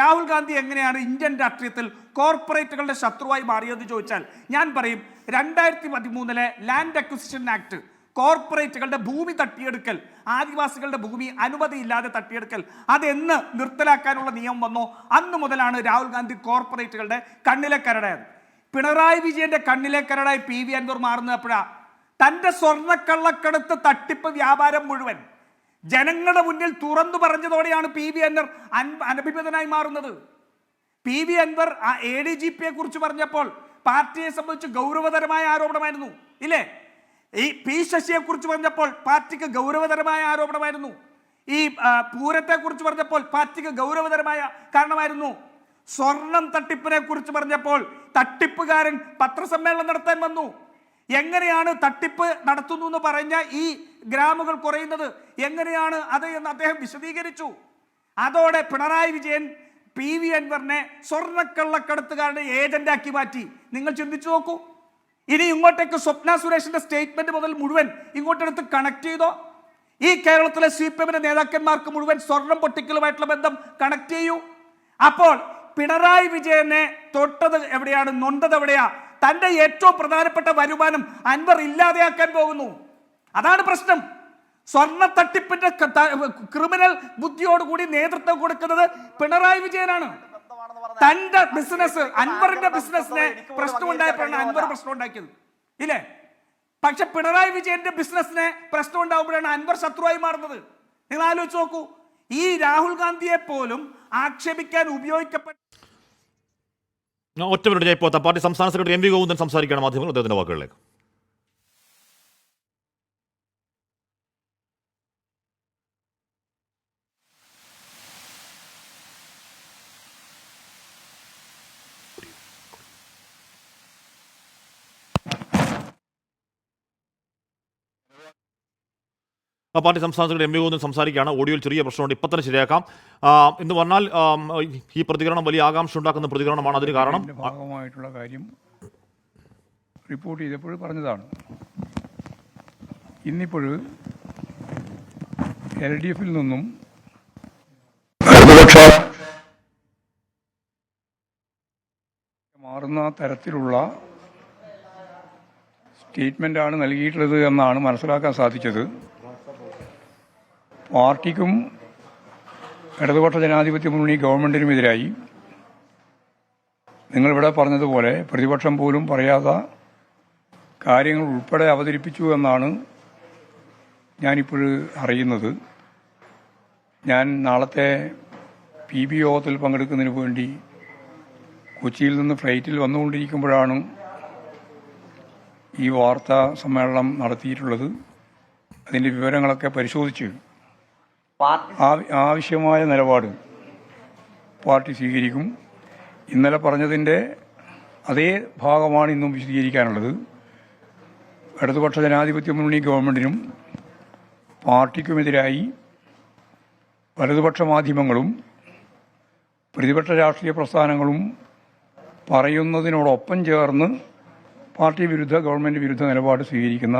രാഹുൽ ഗാന്ധി എങ്ങനെയാണ് ഇന്ത്യൻ രാഷ്ട്രീയത്തിൽ കോർപ്പറേറ്റുകളുടെ ശത്രുവായി മാറിയെന്ന് ചോദിച്ചാൽ ഞാൻ പറയും 2013 ലാൻഡ് അക്വിസിഷൻ ആക്ട്, കോർപ്പറേറ്റുകളുടെ ഭൂമി തട്ടിയെടുക്കൽ, ആദിവാസികളുടെ ഭൂമി അനുമതിയില്ലാതെ തട്ടിയെടുക്കൽ, അതെന്ന് നിർത്തലാക്കാനുള്ള നിയമം വന്നോ അന്ന് മുതലാണ് രാഹുൽ ഗാന്ധി കോർപ്പറേറ്റുകളുടെ കണ്ണിലെ കരടായത്. പിണറായി വിജയന്റെ കണ്ണിലെ കരടായി PV അൻവർ മാറുന്നത് എപ്പോഴാ? തന്റെ സ്വർണ്ണക്കള്ളക്കടത്ത് തട്ടിപ്പ് വ്യാപാരം മുഴുവൻ ജനങ്ങളുടെ മുന്നിൽ തുറന്നു പറഞ്ഞതോടെയാണ് PV അൻവർ അനഭിമതനായി മാറുന്നത്. PV അൻവർ ADGPയെ കുറിച്ച് പറഞ്ഞപ്പോൾ പാർട്ടിയെ സംബന്ധിച്ച് ഗൗരവതരമായ ആരോപണമായിരുന്നു, ഇല്ലേ? ഈ പി ശശിയെ കുറിച്ച് പറഞ്ഞപ്പോൾ പാർട്ടിക്ക് ഗൗരവതരമായ ആരോപണമായിരുന്നു. ഈ പൂരത്തെ കുറിച്ച് പറഞ്ഞപ്പോൾ പാർട്ടിക്ക് ഗൗരവതരമായ കാരണമായിരുന്നു. സ്വർണം തട്ടിപ്പിനെ കുറിച്ച് പറഞ്ഞപ്പോൾ തട്ടിപ്പുകാരൻ പത്രസമ്മേളനം നടത്താൻ വന്നു. എങ്ങനെയാണ് തട്ടിപ്പ് നടത്തുന്നു എന്ന് പറഞ്ഞ ഈ ഗ്രാമുകൾ കുറയുന്നത്, എങ്ങനെയാണ് അത് എന്ന് അദ്ദേഹം വിശദീകരിച്ചു. അതോടെ പിണറായി വിജയൻ PV അൻവറിനെ സ്വർണ്ണക്കള്ളക്കടത്തുകാരുടെ ഏജന്റാക്കി മാറ്റി. നിങ്ങൾ ചിന്തിച്ചു നോക്കൂ. ഇനി ഇങ്ങോട്ടേക്ക് സ്വപ്ന സുരേഷിന്റെ സ്റ്റേറ്റ്മെന്റ് മുതൽ മുഴുവൻ ഇങ്ങോട്ടെടുത്ത് കണക്ട് ചെയ്തോ. ഈ കേരളത്തിലെ CPMന്റെ നേതാക്കന്മാർക്ക് മുഴുവൻ സ്വർണം പൊട്ടിക്കലുമായിട്ടുള്ള ബന്ധം കണക്ട് ചെയ്യൂ. അപ്പോൾ പിണറായി വിജയനെ തൊട്ടത് എവിടെയാണ്, നൊണ്ടത് എവിടെയാ? തന്റെ ഏറ്റവും പ്രധാനപ്പെട്ട വരുമാനം അൻവർ ഇല്ലാതെയാക്കാൻ പോകുന്നു. അതാണ് പ്രശ്നം. സ്വർണ്ണ തട്ടിപ്പിന്റെ ക്രിമിനൽ ബുദ്ധിയോടുകൂടി നേതൃത്വം കൊടുക്കുന്നത് പിണറായി വിജയനാണ്. തന്റെ ബിസിനസ്, അൻവറിന്റെ ബിസിനസിനെ പ്രശ്നം ഉണ്ടായപ്പോഴാണ് അൻവർ പ്രശ്നം ഉണ്ടാക്കിയത്, ഇല്ലേ? പക്ഷെ പിണറായി വിജയന്റെ ബിസിനസിനെ പ്രശ്നം ഉണ്ടാകുമ്പോഴാണ് അൻവർ ശത്രുവായി മാറുന്നത്. നിങ്ങൾ ആലോചിച്ച് നോക്കൂ. ഈ രാഹുൽ ഗാന്ധിയെ പോലും ആക്ഷേപിക്കാൻ ഉപയോഗിക്കപ്പെട്ട ഒറ്റ മിനിറ്റ് ജയ്പോത്ത പാർട്ടി സംസ്ഥാന സെക്രട്ടറി MV ഗോവിന്ദൻ സംസാരിക്കുകയാണ് മാധ്യമങ്ങൾ. അദ്ദേഹത്തിന്റെ വാക്കുകളിലേക്ക്. പാർട്ടി സംസ്ഥാന സെക്രട്ടറി MV ഗോവിന്ദൻ സംസാരിക്കുകയാണ്. ഓഡിയോയിൽ ചെറിയ പ്രശ്നമുണ്ട്, ഇപ്പം തന്നെ ശരിയാക്കാം. എന്ന് പറഞ്ഞാൽ ഈ പ്രതികരണം വലിയ ആകാംക്ഷ ഉണ്ടാക്കുന്ന പ്രതികരണമാണ്. അതിന് കാരണം ഭാഗമായിട്ടുള്ള കാര്യം റിപ്പോർട്ട് ചെയ്തപ്പോൾ പറഞ്ഞതാണ്. ഇന്നിപ്പോൾ LDF നിന്നും മാറുന്ന തരത്തിലുള്ള സ്റ്റേറ്റ്മെൻ്റാണ് നൽകിയിട്ടുള്ളത് എന്നാണ് മനസ്സിലാക്കാൻ സാധിച്ചത്. പാർട്ടിക്കും ഇടതുപക്ഷ ജനാധിപത്യ മുന്നണി ഗവൺമെൻറ്റിനുമെതിരായി നിങ്ങളിവിടെ പറഞ്ഞതുപോലെ പ്രതിപക്ഷം പോലും പറയാത്ത കാര്യങ്ങൾ ഉൾപ്പെടെ അവതരിപ്പിച്ചു എന്നാണ് ഞാനിപ്പോൾ അറിയുന്നത്. ഞാൻ നാളത്തെ PB യോഗത്തിൽ പങ്കെടുക്കുന്നതിന് വേണ്ടി കൊച്ചിയിൽ നിന്ന് ഫ്ലൈറ്റിൽ വന്നുകൊണ്ടിരിക്കുമ്പോഴാണ് ഈ വാർത്താ സമ്മേളനം നടത്തിയിട്ടുള്ളത്. അതിൻ്റെ വിവരങ്ങളൊക്കെ പരിശോധിച്ച് ആവശ്യമായ നിലപാട് പാർട്ടി സ്വീകരിക്കും. ഇന്നലെ പറഞ്ഞതിൻ്റെ അതേ ഭാഗമാണ് ഇന്നും വിശദീകരിക്കാനുള്ളത്. ഇടതുപക്ഷ ജനാധിപത്യ മുന്നണി ഗവൺമെൻറ്റിനും പാർട്ടിക്കുമെതിരായി വലതുപക്ഷ മാധ്യമങ്ങളും പ്രതിപക്ഷ രാഷ്ട്രീയ പ്രസ്ഥാനങ്ങളും പറയുന്നതിനോടൊപ്പം ചേർന്ന് പാർട്ടി വിരുദ്ധ ഗവൺമെൻറ് വിരുദ്ധ നിലപാട് സ്വീകരിക്കുന്ന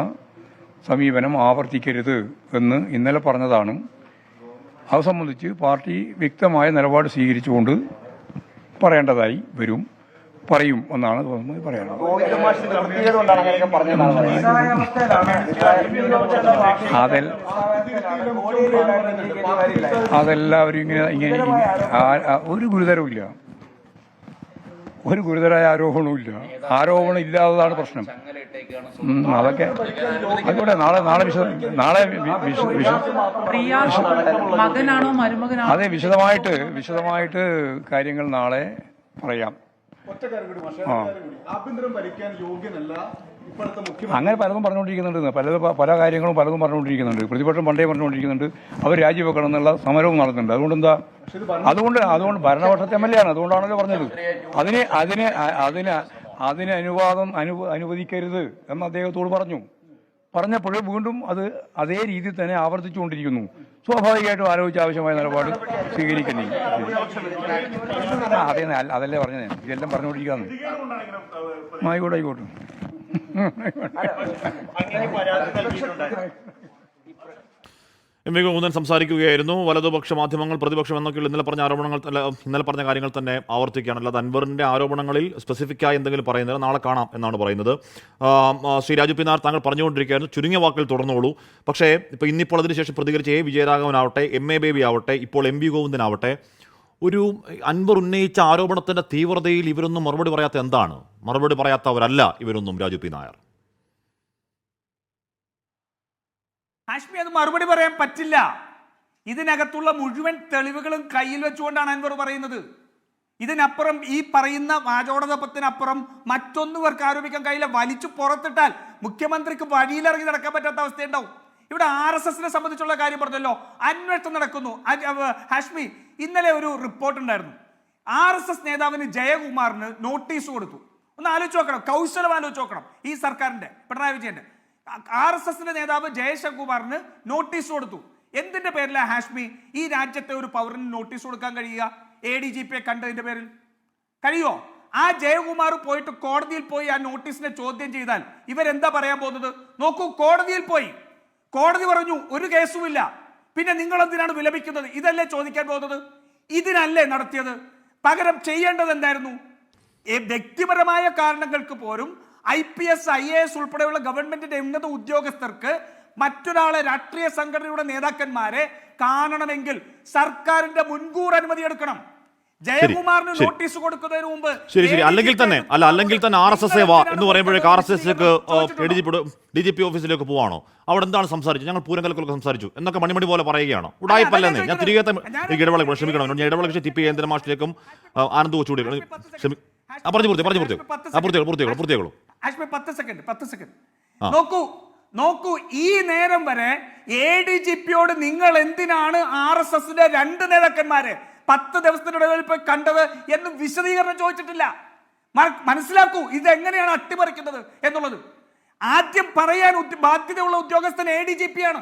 സമീപനം ആവർത്തിക്കരുത് എന്ന് ഇന്നലെ പറഞ്ഞതാണ്. അത് സംബന്ധിച്ച് പാർട്ടി വ്യക്തമായ നിലപാട് സ്വീകരിച്ചുകൊണ്ട് പറയേണ്ടതായി പറയും എന്നാണ് പറയാനുള്ളത്. അതെല്ലാവരും ഇങ്ങനെ ഒരു ഗുരുതരവുമില്ല, ഒരു ഗുരുതരമായ ആരോപണവുമില്ല. ആരോപണം ഇല്ലാത്തതാണ് പ്രശ്നം. അതൊക്കെ അതുകൂടെ അതെ വിശദമായിട്ട് കാര്യങ്ങൾ നാളെ പറയാം. അങ്ങനെ പലതും പറഞ്ഞുകൊണ്ടിരിക്കുന്നുണ്ട്, പല കാര്യങ്ങളും പലതും പറഞ്ഞുകൊണ്ടിരിക്കുന്നുണ്ട്. പ്രതിപക്ഷം പണ്ടേ പറഞ്ഞുകൊണ്ടിരിക്കുന്നുണ്ട് അവർ രാജിവെക്കണം എന്നുള്ള സമരവും നടത്തുന്നുണ്ട്. അതുകൊണ്ട് ഭരണപക്ഷത്തെ MLA ആണ്, അതുകൊണ്ടാണല്ലോ പറഞ്ഞത്. അതിന് അനുവദിക്കരുത് എന്ന് അദ്ദേഹത്തോട് പറഞ്ഞപ്പോൾ വീണ്ടും അത് അതേ രീതിയിൽ തന്നെ ആവർത്തിച്ചുകൊണ്ടിരിക്കുന്നു. സ്വാഭാവികമായിട്ടും ആലോചിച്ച് ആവശ്യമായ നിലപാട് സ്വീകരിക്കുന്നേ. അതല്ലേ പറഞ്ഞത്, ഇതെല്ലാം പറഞ്ഞുകൊണ്ടിരിക്കാന്ന്. ആയിക്കോട്ടെ. എം വി ഗോവിന്ദൻ സംസാരിക്കുകയായിരുന്നു. വലതുപക്ഷ മാധ്യമങ്ങൾ പ്രതിപക്ഷം എന്നൊക്കെയുള്ള ഇന്നലെ പറഞ്ഞ കാര്യങ്ങൾ തന്നെ ആവർത്തിക്കുകയാണ്. അല്ലാതെ അൻവറിന്റെ ആരോപണങ്ങളിൽ സ്പെസിഫിക്കായി എന്തെങ്കിലും പറയുന്നത് നാളെ കാണാം എന്നാണ് പറയുന്നത്. ശ്രീ രാജു പി നായർ, താങ്കൾ പറഞ്ഞുകൊണ്ടിരിക്കുകയായിരുന്നു, ചുരുങ്ങിയ വാക്കിൽ തുടർന്നോളൂ. പക്ഷേ ഇന്നിപ്പോൾ അതിനുശേഷം പ്രതികരിച്ച വിജയരാഘവനാവട്ടെ, MA ബേബി ആവട്ടെ, ഇപ്പോൾ എം വി ഗോവിന്ദൻ ആവട്ടെ, ഒരു അൻവർ ഉന്നയിച്ച ആരോപണത്തിന്റെ തീവ്രതയിൽ ഇവരൊന്നും മറുപടി പറയാത്ത എന്താണ്? മറുപടി പറയാത്തവരല്ല ഇവരൊന്നും, രാജു പി നായർ. ഹാഷ്മി, അത് മറുപടി പറയാൻ പറ്റില്ല. ഇതിനകത്തുള്ള മുഴുവൻ തെളിവുകളും കയ്യിൽ വെച്ചുകൊണ്ടാണ് അൻവർ പറയുന്നത്. ഇതിനപ്പുറം ഈ പറയുന്ന വാചോടതപ്പത്തിനപ്പുറം മറ്റൊന്നുവർക്ക് ആരോപിക്കാൻ കഴിയില്ല. വലിച്ചു പുറത്തിട്ടാൽ മുഖ്യമന്ത്രിക്ക് വഴിയിലിറങ്ങി നടക്കാൻ പറ്റാത്ത അവസ്ഥയുണ്ടാവും. ഇവിടെ RSSനെ സംബന്ധിച്ചുള്ള കാര്യം പറഞ്ഞല്ലോ, അന്വേഷണം നടക്കുന്നു. ഹാഷ്മി, ഇന്നലെ ഒരു റിപ്പോർട്ട് ഉണ്ടായിരുന്നു. RSS നേതാവിന് ജയകുമാറിന് നോട്ടീസ് കൊടുത്തു. ഒന്ന് ആലോചിച്ച് നോക്കണം, കൗശലം ആലോചിച്ച് നോക്കണം. ഈ സർക്കാരിന്റെ പിണറായി വിജയന്റെ RSSന്റെ നേതാവ് ജയശകുമാറിന് നോട്ടീസ് കൊടുത്തു. എന്തിന്റെ പേരിലാണ് ഹാഷ്മി ഈ രാജ്യത്തെ ഒരു പൗരന് നോട്ടീസ് കൊടുക്കാൻ കഴിയുക? ADGPയെ കണ്ടതിന്റെ പേരിൽ കഴിയുമോ? ആ ജയകുമാർ പോയിട്ട് കോടതിയിൽ പോയി ആ നോട്ടീസിനെ ചോദ്യം ചെയ്താൽ ഇവരെന്താ പറയാൻ പോകുന്നത്? നോക്കൂ, കോടതിയിൽ പോയി, കോടതി പറഞ്ഞു ഒരു കേസുമില്ല, പിന്നെ നിങ്ങൾ എന്തിനാണ് വിലപിക്കുന്നത്? ഇതല്ലേ ചോദിക്കാൻ പോകുന്നത്? ഇതിനല്ലേ നടത്തിയത്? പകരം ചെയ്യേണ്ടത് എന്തായിരുന്നു? വ്യക്തിപരമായ കാരണങ്ങൾക്ക് പോലും IPS IAS ഉൾപ്പെടെയുള്ള ഗവൺമെന്റിന്റെ ഉന്നത ഉദ്യോഗസ്ഥർക്ക് മറ്റൊരാളെ, രാഷ്ട്രീയ സംഘടനയുടെ നേതാക്കന്മാരെ കാണണമെങ്കിൽ സർക്കാരിന്റെ മുൻകൂർ അനുമതി എടുക്കണം. ജയകുമാറിന് നോട്ടീസ് കൊടുക്കുന്നതിന് മുമ്പ് അല്ലെങ്കിൽ തന്നെ RSS എന്ന് പറയുമ്പോഴേക്ക് RSSക്ക് DGP ഓഫീസിലേക്ക് പോവാണോ? അവിടെ എന്താണ് സംസാരിച്ചത്? ഞങ്ങൾ പൂരങ്കലക്കൊക്കെ സംസാരിച്ചു എന്നൊക്കെ മണിമണി പോലെ പറയുകയാണോ? ഉടായിപ്പല്ലെന്നേ. ഞാൻ തിരികെ ഇടവേള ക്ഷമിക്കണം, ഞാൻ ഇടവേള TP കേന്ദ്ര മാഷിലേക്കും ആനന്ദ് കൊച്ചുകൂടി പൂർത്തിയാക്കുള്ളൂ. ഹാഷ്മി, 10 സെക്കൻഡ് നോക്കൂ. ഈ നേരം വരെ ADGPയോട് നിങ്ങൾ എന്തിനാണ് RSSന്റെ 2 നേതാക്കന്മാരെ 10 ദിവസത്തിനിടയിൽ പോയി കണ്ടത് എന്ന് വിശദീകരണം ചോദിച്ചിട്ടില്ല. മനസ്സിലാക്കൂ ഇതെങ്ങനെയാണ് അട്ടിമറിക്കുന്നത് എന്നുള്ളത്. ആദ്യം പറയാൻ ബാധ്യതയുള്ള ഉദ്യോഗസ്ഥൻ ADGPയാണ്.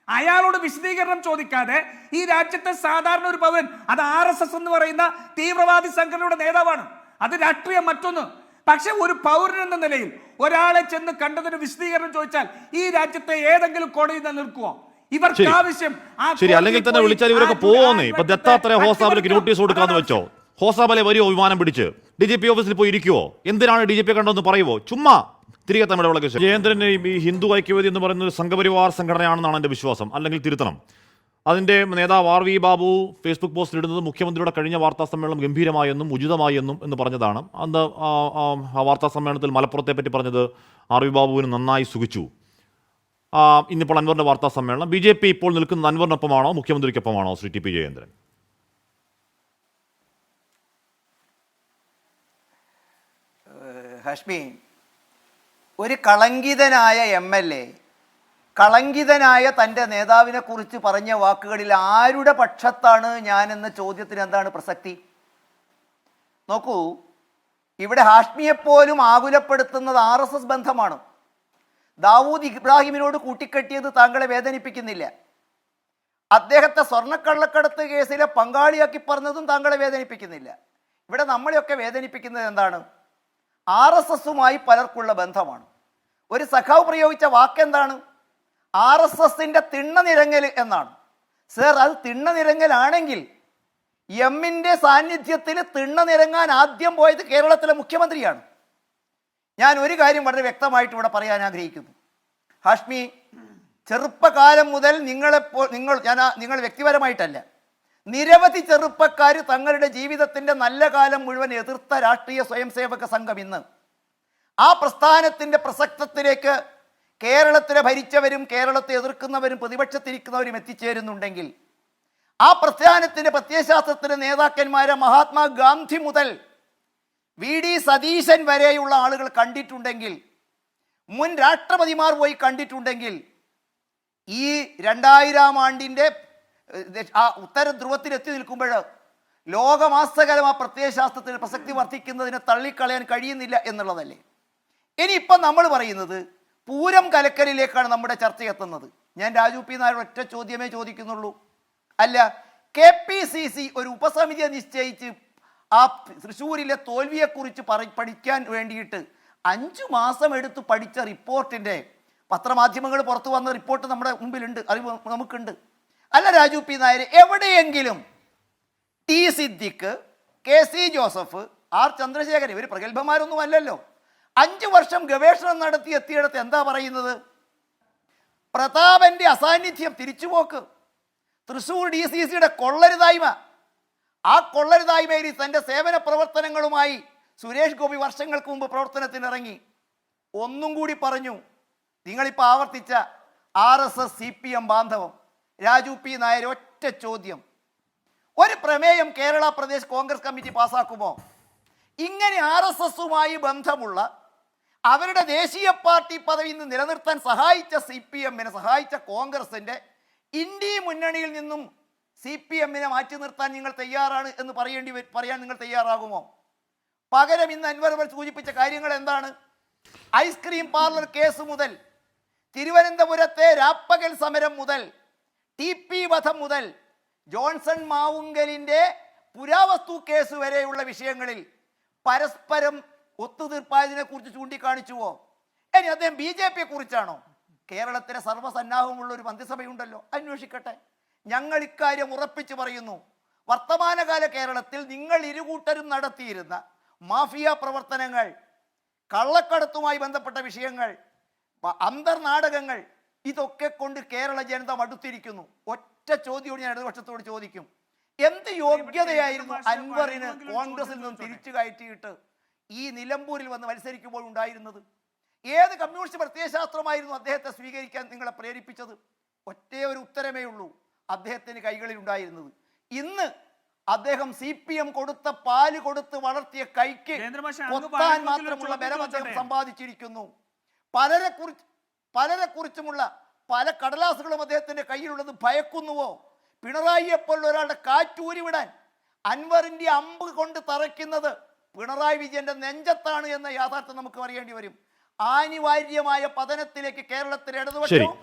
അയാളോട് വിശദീകരണം ചോദിക്കാതെ ഈ രാജ്യത്തെ സാധാരണ ഒരു പൗരൻ, അത് RSS എന്ന് പറയുന്ന തീവ്രവാദി സംഘടനയുടെ നേതാവാണ്, അത് രാഷ്ട്രീയം മറ്റൊന്ന്. പക്ഷെ ഒരു പൗരൻ എന്ന നിലയിൽ ഒരാളെ ചെന്ന് കണ്ടതിന് വിശദീകരണം ചോദിച്ചാൽ ഈ രാജ്യത്തെ ഏതെങ്കിലും കോടതി നിൽക്കുമോ? ഇവർക്ക് ആവശ്യം ശരി, അല്ലെങ്കിൽ തന്നെ വിളിച്ചാൽ ഇവരൊക്കെ പോവുന്നേ. ഇപ്പൊ ദത്താത്രേയ ഹോസാബിലേക്ക് നോട്ടീസ് കൊടുക്കാന്ന് വെച്ചോ, ഹോസാബിലെ വരുമോ വിമാനം പിടിച്ച്? DGP ഓഫീസിൽ പോയി ഇരിക്കുവോ? എന്തിനാണ് DGP കണ്ടതെന്ന് പറയുവോ? ചുമ്മാ തിരികെ തമ്മിൽ വിളക്ക്. ജയേന്ദ്രൻ, ഈ ഹിന്ദു ഐക്യവേദി എന്ന് പറയുന്നത് ഒരു സംഘപരിവാർ സംഘടനയാണെന്നാണ് എൻ്റെ വിശ്വാസം, അല്ലെങ്കിൽ തിരുത്തണം. അതിൻ്റെ നേതാവ് RV ബാബു ഫേസ്ബുക്ക് പോസ്റ്റിൽ ഇടുന്നത് മുഖ്യമന്ത്രിയുടെ കഴിഞ്ഞ വാർത്താ സമ്മേളനം ഗംഭീരമായെന്നും ഉചിതമായെന്നും എന്ന് പറഞ്ഞതാണ്. അന്ന് ആ വാർത്താ സമ്മേളനത്തിൽ മലപ്പുറത്തെ പറ്റി പറഞ്ഞത് RV ബാബുവിന് നന്നായി സുഖിച്ചു. ഇന്നിപ്പോൾ അൻവറിൻ്റെ വാർത്താ സമ്മേളനം. BJP ഇപ്പോൾ നിൽക്കുന്നത് അൻവറിനൊപ്പമാണോ മുഖ്യമന്ത്രിക്കൊപ്പമാണോ ശ്രീ TP ജയേന്ദ്രൻ? ഹാഷ്മി, ഒരു കളങ്കിതനായ MLA കളങ്കിതനായ തൻ്റെ നേതാവിനെ കുറിച്ച് പറഞ്ഞ വാക്കുകളിൽ ആരുടെ പക്ഷത്താണ് ഞാനെന്ന ചോദ്യത്തിന് എന്താണ് പ്രസക്തി? നോക്കൂ, ഇവിടെ ഹാഷ്മിയെപ്പോലും ആകുലപ്പെടുത്തുന്നത് RSS ബന്ധമാണ്. ദാവൂദ് ഇബ്രാഹിമിനോട് കൂട്ടിക്കെട്ടിയത് താങ്കളെ വേദനിപ്പിക്കുന്നില്ല. അദ്ദേഹത്തെ സ്വർണ്ണക്കള്ളക്കടത്ത് കേസിലെ പങ്കാളിയാക്കി പറഞ്ഞതും താങ്കളെ വേദനിപ്പിക്കുന്നില്ല. ഇവിടെ നമ്മളെയൊക്കെ വേദനിപ്പിക്കുന്നത് എന്താണ്? RSSുമായി പലർക്കുള്ള ബന്ധമാണ്. ഒരു സഖാവ് പ്രയോഗിച്ച വാക്കെന്താണ്? RSSന്റെ തിണ്ണനിരങ്ങൽ എന്നാണ്. സർ, അത് തിണ്ണനിരങ്ങലാണെങ്കിൽ എമ്മിൻ്റെ സാന്നിധ്യത്തിൽ തിണ്ണനിരങ്ങാൻ ആദ്യം പോയത് കേരളത്തിലെ മുഖ്യമന്ത്രിയാണ്. ഞാൻ ഒരു കാര്യം വളരെ വ്യക്തമായിട്ട് ഇവിടെ പറയാൻ ആഗ്രഹിക്കുന്നു. ഹാഷ്മി, ചെറുപ്പകാലം മുതൽ നിങ്ങൾ വ്യക്തിപരമായിട്ടല്ല, നിരവധി ചെറുപ്പക്കാർ തങ്ങളുടെ ജീവിതത്തിൻ്റെ നല്ല കാലം മുഴുവൻ എതിർത്ത രാഷ്ട്രീയ സ്വയംസേവക സംഘം ഇന്ന് ആ പ്രസ്ഥാനത്തിൻ്റെ പ്രസക്തത്തിലേക്ക് കേരളത്തിലെ ഭരിച്ചവരും കേരളത്തെ എതിർക്കുന്നവരും പ്രതിപക്ഷത്തിരിക്കുന്നവരും എത്തിച്ചേരുന്നുണ്ടെങ്കിൽ ആ പ്രസ്ഥാനത്തിൻ്റെ പ്രത്യയശാസ്ത്രത്തിൻ്റെ നേതാക്കന്മാരെ മഹാത്മാഗാന്ധി മുതൽ VD സതീശൻ വരെയുള്ള ആളുകൾ കണ്ടിട്ടുണ്ടെങ്കിൽ, മുൻ രാഷ്ട്രപതിമാർ പോയി കണ്ടിട്ടുണ്ടെങ്കിൽ, ഈ 2000 ആണ്ടിൻ്റെ ആ ഉത്തര ധ്രുവത്തിൽ എത്തി നിൽക്കുമ്പോൾ ലോകമാസകലം ആ പ്രത്യയശാസ്ത്രത്തിന് പ്രസക്തി വർദ്ധിക്കുന്നതിനെ തള്ളിക്കളയാൻ കഴിയുന്നില്ല എന്നുള്ളതല്ലേ. ഇനിയിപ്പം നമ്മൾ പറയുന്നത് പൂരം കലക്കലിലേക്കാണ് നമ്മുടെ ചർച്ച എത്തുന്നത്. ഞാൻ രാജു പി നായർ ഒറ്റ ചോദ്യമേ ചോദിക്കുന്നുള്ളൂ. അല്ല, KPCC ഒരു ഉപസമിതിയെ നിശ്ചയിച്ച് ആ തൃശ്ശൂരിലെ തോൽവിയെക്കുറിച്ച് പഠിക്കാൻ വേണ്ടിയിട്ട് 5 മാസം എടുത്ത് പഠിച്ച റിപ്പോർട്ടിൻ്റെ പത്രമാധ്യമങ്ങൾ പുറത്തു വന്ന റിപ്പോർട്ട് നമ്മുടെ മുമ്പിലുണ്ട്, അറിവ് നമുക്കുണ്ട്. അല്ല രാജു പി നായർ, എവിടെയെങ്കിലും T Siddique, KC Joseph, R Chandrasekharan, ഇവർ പ്രഗത്ഭന്മാരൊന്നും അല്ലല്ലോ, 5 വർഷം ഗവേഷണം നടത്തി എത്തിയിടത്ത് എന്താ പറയുന്നത്? പ്രതാപന്റെ അസാന്നിധ്യം, തിരിച്ചുപോക്ക്, തൃശ്ശൂർ DCCയുടെ കൊള്ളരുതായ്മ, ആ കൊള്ളരുതായ്മയിൽ തൻ്റെ സേവന പ്രവർത്തനങ്ങളുമായി സുരേഷ് ഗോപി വർഷങ്ങൾക്ക് മുമ്പ് പ്രവർത്തനത്തിനിറങ്ങി. ഒന്നും കൂടി പറഞ്ഞു, നിങ്ങളിപ്പോൾ ആവർത്തിച്ച RSS CPM ബാന്ധവം. രാജു പി നായർ, ഒറ്റ ചോദ്യം, ഒരു പ്രമേയം കേരള പ്രദേശ് കോൺഗ്രസ് കമ്മിറ്റി പാസ്സാക്കുമോ? ഇങ്ങനെ RSSുമായി ബന്ധമുള്ള അവരുടെ ദേശീയ പാർട്ടി പദവി ഇന്ന് നിലനിർത്താൻ സഹായിച്ച CPMനെ സഹായിച്ച കോൺഗ്രസിൻ്റെ ഇന്ത്യ മുന്നണിയിൽ നിന്നും CPMനെ മാറ്റി നിർത്താൻ നിങ്ങൾ തയ്യാറാണ് എന്ന് പറയാൻ നിങ്ങൾ തയ്യാറാകുമോ? പകരം ഇന്ന് അൻവർ സൂചിപ്പിച്ച കാര്യങ്ങൾ എന്താണ്? ഐസ്ക്രീം പാർലർ കേസ് മുതൽ, തിരുവനന്തപുരത്തെ രാപ്പകൽ സമരം മുതൽ, TP വധം മുതൽ, ജോൺസൺ മാവുങ്കലിൻ്റെ പുരാവസ്തു കേസ് വരെയുള്ള വിഷയങ്ങളിൽ പരസ്പരം ഒത്തുതീർപ്പായതിനെ കുറിച്ച് ചൂണ്ടിക്കാണിച്ചുവോ? ഇനി അദ്ദേഹം BJPയെ കുറിച്ചാണോ? കേരളത്തിലെ സർവ്വസന്നാഹമുള്ള ഒരു മന്ത്രിസഭയുണ്ടല്ലോ, അന്വേഷിക്കട്ടെ. ഞങ്ങൾ ഇക്കാര്യം ഉറപ്പിച്ചു പറയുന്നു. വർത്തമാനകാല കേരളത്തിൽ നിങ്ങൾ ഇരുകൂട്ടരും നടത്തിയിരുന്ന മാഫിയ പ്രവർത്തനങ്ങൾ, കള്ളക്കടത്തുമായി ബന്ധപ്പെട്ട വിഷയങ്ങൾ, അന്തർനാടകങ്ങൾ, ഇതൊക്കെ കൊണ്ട് കേരള ജനത മടുത്തിരിക്കുന്നു. ഒറ്റ ചോദ്യം ഞാൻ ഇടതുപക്ഷത്തോട് ചോദിക്കും, എന്ത് യോഗ്യതയായിരുന്നു അൻവറിന് കോൺഗ്രസിൽ നിന്നും തിരിച്ചു കയറ്റിയിട്ട് ഈ നിലമ്പൂരിൽ വന്ന് മത്സരിക്കുമ്പോൾ ഉണ്ടായിരുന്നത്? ഏത് കമ്മ്യൂണിസ്റ്റ് പ്രത്യയശാസ്ത്രമായിരുന്നു അദ്ദേഹത്തെ സ്വീകരിക്കാൻ നിങ്ങളെ പ്രേരിപ്പിച്ചത്? ഒറ്റേ ഒരു ഉത്തരമേ ഉള്ളൂ, അദ്ദേഹത്തിന് കൈകളിൽ ഉണ്ടായിരുന്നത്. ഇന്ന് അദ്ദേഹം CPM കൊടുത്ത പാല് കൊടുത്ത് വളർത്തിയ കൈക്ക് കൊത്താൻ മാത്രമുള്ള ബലം അദ്ദേഹം സമ്പാദിച്ചിരിക്കുന്നു. പലരെ കുറിച്ചുമുള്ള പല കടലാസുകളും അദ്ദേഹത്തിന്റെ കയ്യിലുള്ളത് ഭയക്കുന്നുവോ? പിണറായിയെപ്പോലുള്ള ഒരാളുടെ കാറ്റൂരിവിടാൻ അൻവറിന്റെ അമ്പ് കൊണ്ട് തറയ്ക്കുന്നത് പിണറായി വിജയന്റെ നെഞ്ചത്താണ് എന്ന യാഥാർത്ഥ്യം നമുക്ക് അറിയേണ്ടി വരും. അനിവാര്യമായ പതനത്തിലേക്ക് കേരളത്തിലെ ഇടതുപക്ഷം.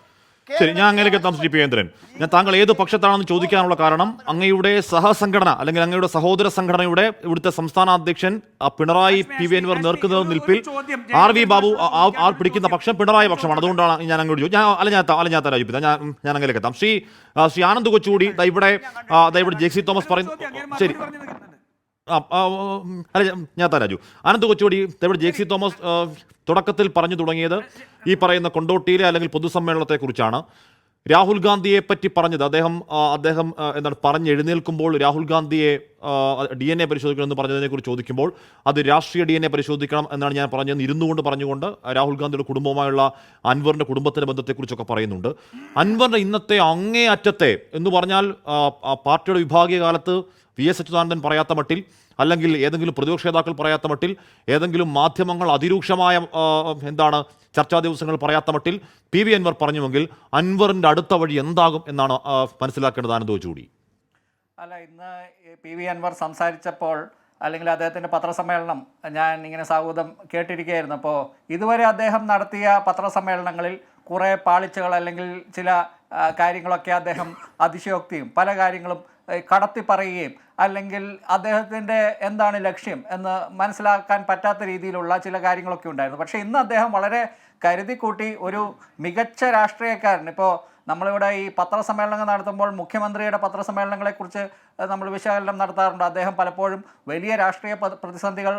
ശരി, ഞാൻ അങ്ങനെയൊക്കെ എത്താം. ശ്രീ പീവേന്ദ്രൻ, ഞാൻ താങ്കൾ ഏത് പക്ഷത്താണെന്ന് ചോദിക്കാനുള്ള കാരണം അങ്ങയുടെ സഹസംഘടന അല്ലെങ്കിൽ അങ്ങയുടെ സഹോദര സംഘടനയുടെ ഇവിടുത്തെ സംസ്ഥാന അധ്യക്ഷൻ പിണറായി PV അൻവർ നേർക്കുന്ന നിൽപ്പിൽ RV ബാബു പിടിക്കുന്ന പക്ഷം പിണറായി പക്ഷമാണ്. അതുകൊണ്ടാണ് ഞാൻ അങ്ങോട്ട് ഞാൻ രാജിപ്പിക്കാം. ഞാൻ അങ്ങനെയൊക്കെ എത്താം. ശ്രീ ആനന്ദ് കൊച്ചുകൂടി ഇവിടെ JC തോമസ് പറയുന്നു. ശരി, ഞാൻ രാജു ആനന്ദ് കൊച്ചുകൂടി ഇവിടെ JC തോമസ് തുടക്കത്തിൽ പറഞ്ഞു തുടങ്ങിയത് ഈ പറയുന്ന കൊണ്ടോട്ടിയിലെ അല്ലെങ്കിൽ പൊതുസമ്മേളനത്തെക്കുറിച്ചാണ്. രാഹുൽ ഗാന്ധിയെ പറ്റി പറഞ്ഞത് അദ്ദേഹം എന്താണ് പറഞ്ഞെഴുന്നേൽക്കുമ്പോൾ രാഹുൽ ഗാന്ധിയെ DNA പരിശോധിക്കണം എന്ന് പറഞ്ഞതിനെക്കുറിച്ച് ചോദിക്കുമ്പോൾ അത് രാഷ്ട്രീയ DNA പരിശോധിക്കണം എന്നാണ് ഞാൻ പറഞ്ഞത്. ഇരുന്നുകൊണ്ട് പറഞ്ഞുകൊണ്ട് രാഹുൽ ഗാന്ധിയുടെ കുടുംബവുമായുള്ള അൻവറിൻ്റെ കുടുംബത്തിൻ്റെ ബന്ധത്തെക്കുറിച്ചൊക്കെ പറയുന്നുണ്ട്. അൻവറിൻ്റെ ഇന്നത്തെ അങ്ങേ അറ്റത്തെ എന്ന് പറഞ്ഞാൽ പാർട്ടിയുടെ വിഭാഗീയ കാലത്ത് VS അച്യുതാനന്ദൻ പറയാത്ത മട്ടിൽ, അല്ലെങ്കിൽ ഏതെങ്കിലും പ്രതിപക്ഷ നേതാക്കൾ പറയാത്ത മട്ടിൽ, ഏതെങ്കിലും മാധ്യമങ്ങൾ അതിരൂക്ഷമായ ചർച്ചാ ദിവസങ്ങൾ പറയാത്ത മട്ടിൽ PV അൻവർ പറഞ്ഞുവെങ്കിൽ അൻവറിൻ്റെ അടുത്ത വഴി എന്താകും എന്നാണ് മനസ്സിലാക്കേണ്ടത്. ആനന്ദ് കൊച്ചുകൂടി. അല്ല, ഇന്ന് PV അൻവർ സംസാരിച്ചപ്പോൾ അല്ലെങ്കിൽ അദ്ദേഹത്തിൻ്റെ പത്രസമ്മേളനം ഞാൻ ഇങ്ങനെ സാഹൂദം കേട്ടിരിക്കുകയായിരുന്നു. അപ്പോൾ ഇതുവരെ അദ്ദേഹം നടത്തിയ പത്രസമ്മേളനങ്ങളിൽ കുറേ പാളിച്ചകൾ അല്ലെങ്കിൽ ചില കാര്യങ്ങളൊക്കെ അദ്ദേഹം അതിശയോക്തിയും പല കാര്യങ്ങളും കടത്തി പറയുകയും അല്ലെങ്കിൽ അദ്ദേഹത്തിൻ്റെ എന്താണ് ലക്ഷ്യം എന്ന് മനസ്സിലാക്കാൻ പറ്റാത്ത രീതിയിലുള്ള ചില കാര്യങ്ങളൊക്കെ ഉണ്ടായിരുന്നു. പക്ഷേ ഇന്ന് അദ്ദേഹം വളരെ കരുതി കൂട്ടി ഒരു മികച്ച രാഷ്ട്രീയക്കാരൻ, ഇപ്പോൾ നമ്മളിവിടെ ഈ പത്രസമ്മേളനങ്ങൾ നടത്തുമ്പോൾ മുഖ്യമന്ത്രിയുടെ പത്രസമ്മേളനങ്ങളെക്കുറിച്ച് നമ്മൾ വിശകലനം നടത്താറുണ്ട്. അദ്ദേഹം പലപ്പോഴും വലിയ രാഷ്ട്രീയ പ്രതിസന്ധികൾ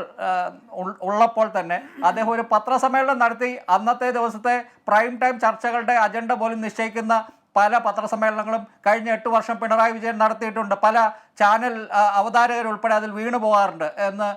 ഉള്ളപ്പോൾ തന്നെ അദ്ദേഹം ഒരു പത്രസമ്മേളനം നടത്തി അന്നത്തെ ദിവസത്തെ പ്രൈം ടൈം ചർച്ചകളുടെ അജണ്ട പോലും നിശ്ചയിക്കുന്ന പല പത്രസമ്മേളനങ്ങളും കഴിഞ്ഞ 8 വർഷം പിണറായി വിജയൻ നടത്തിയിട്ടുണ്ട്. പല ചാനൽ അവതാരകരുൾപ്പെടെ അതിൽ വീണു പോകാറുണ്ട് എന്ന്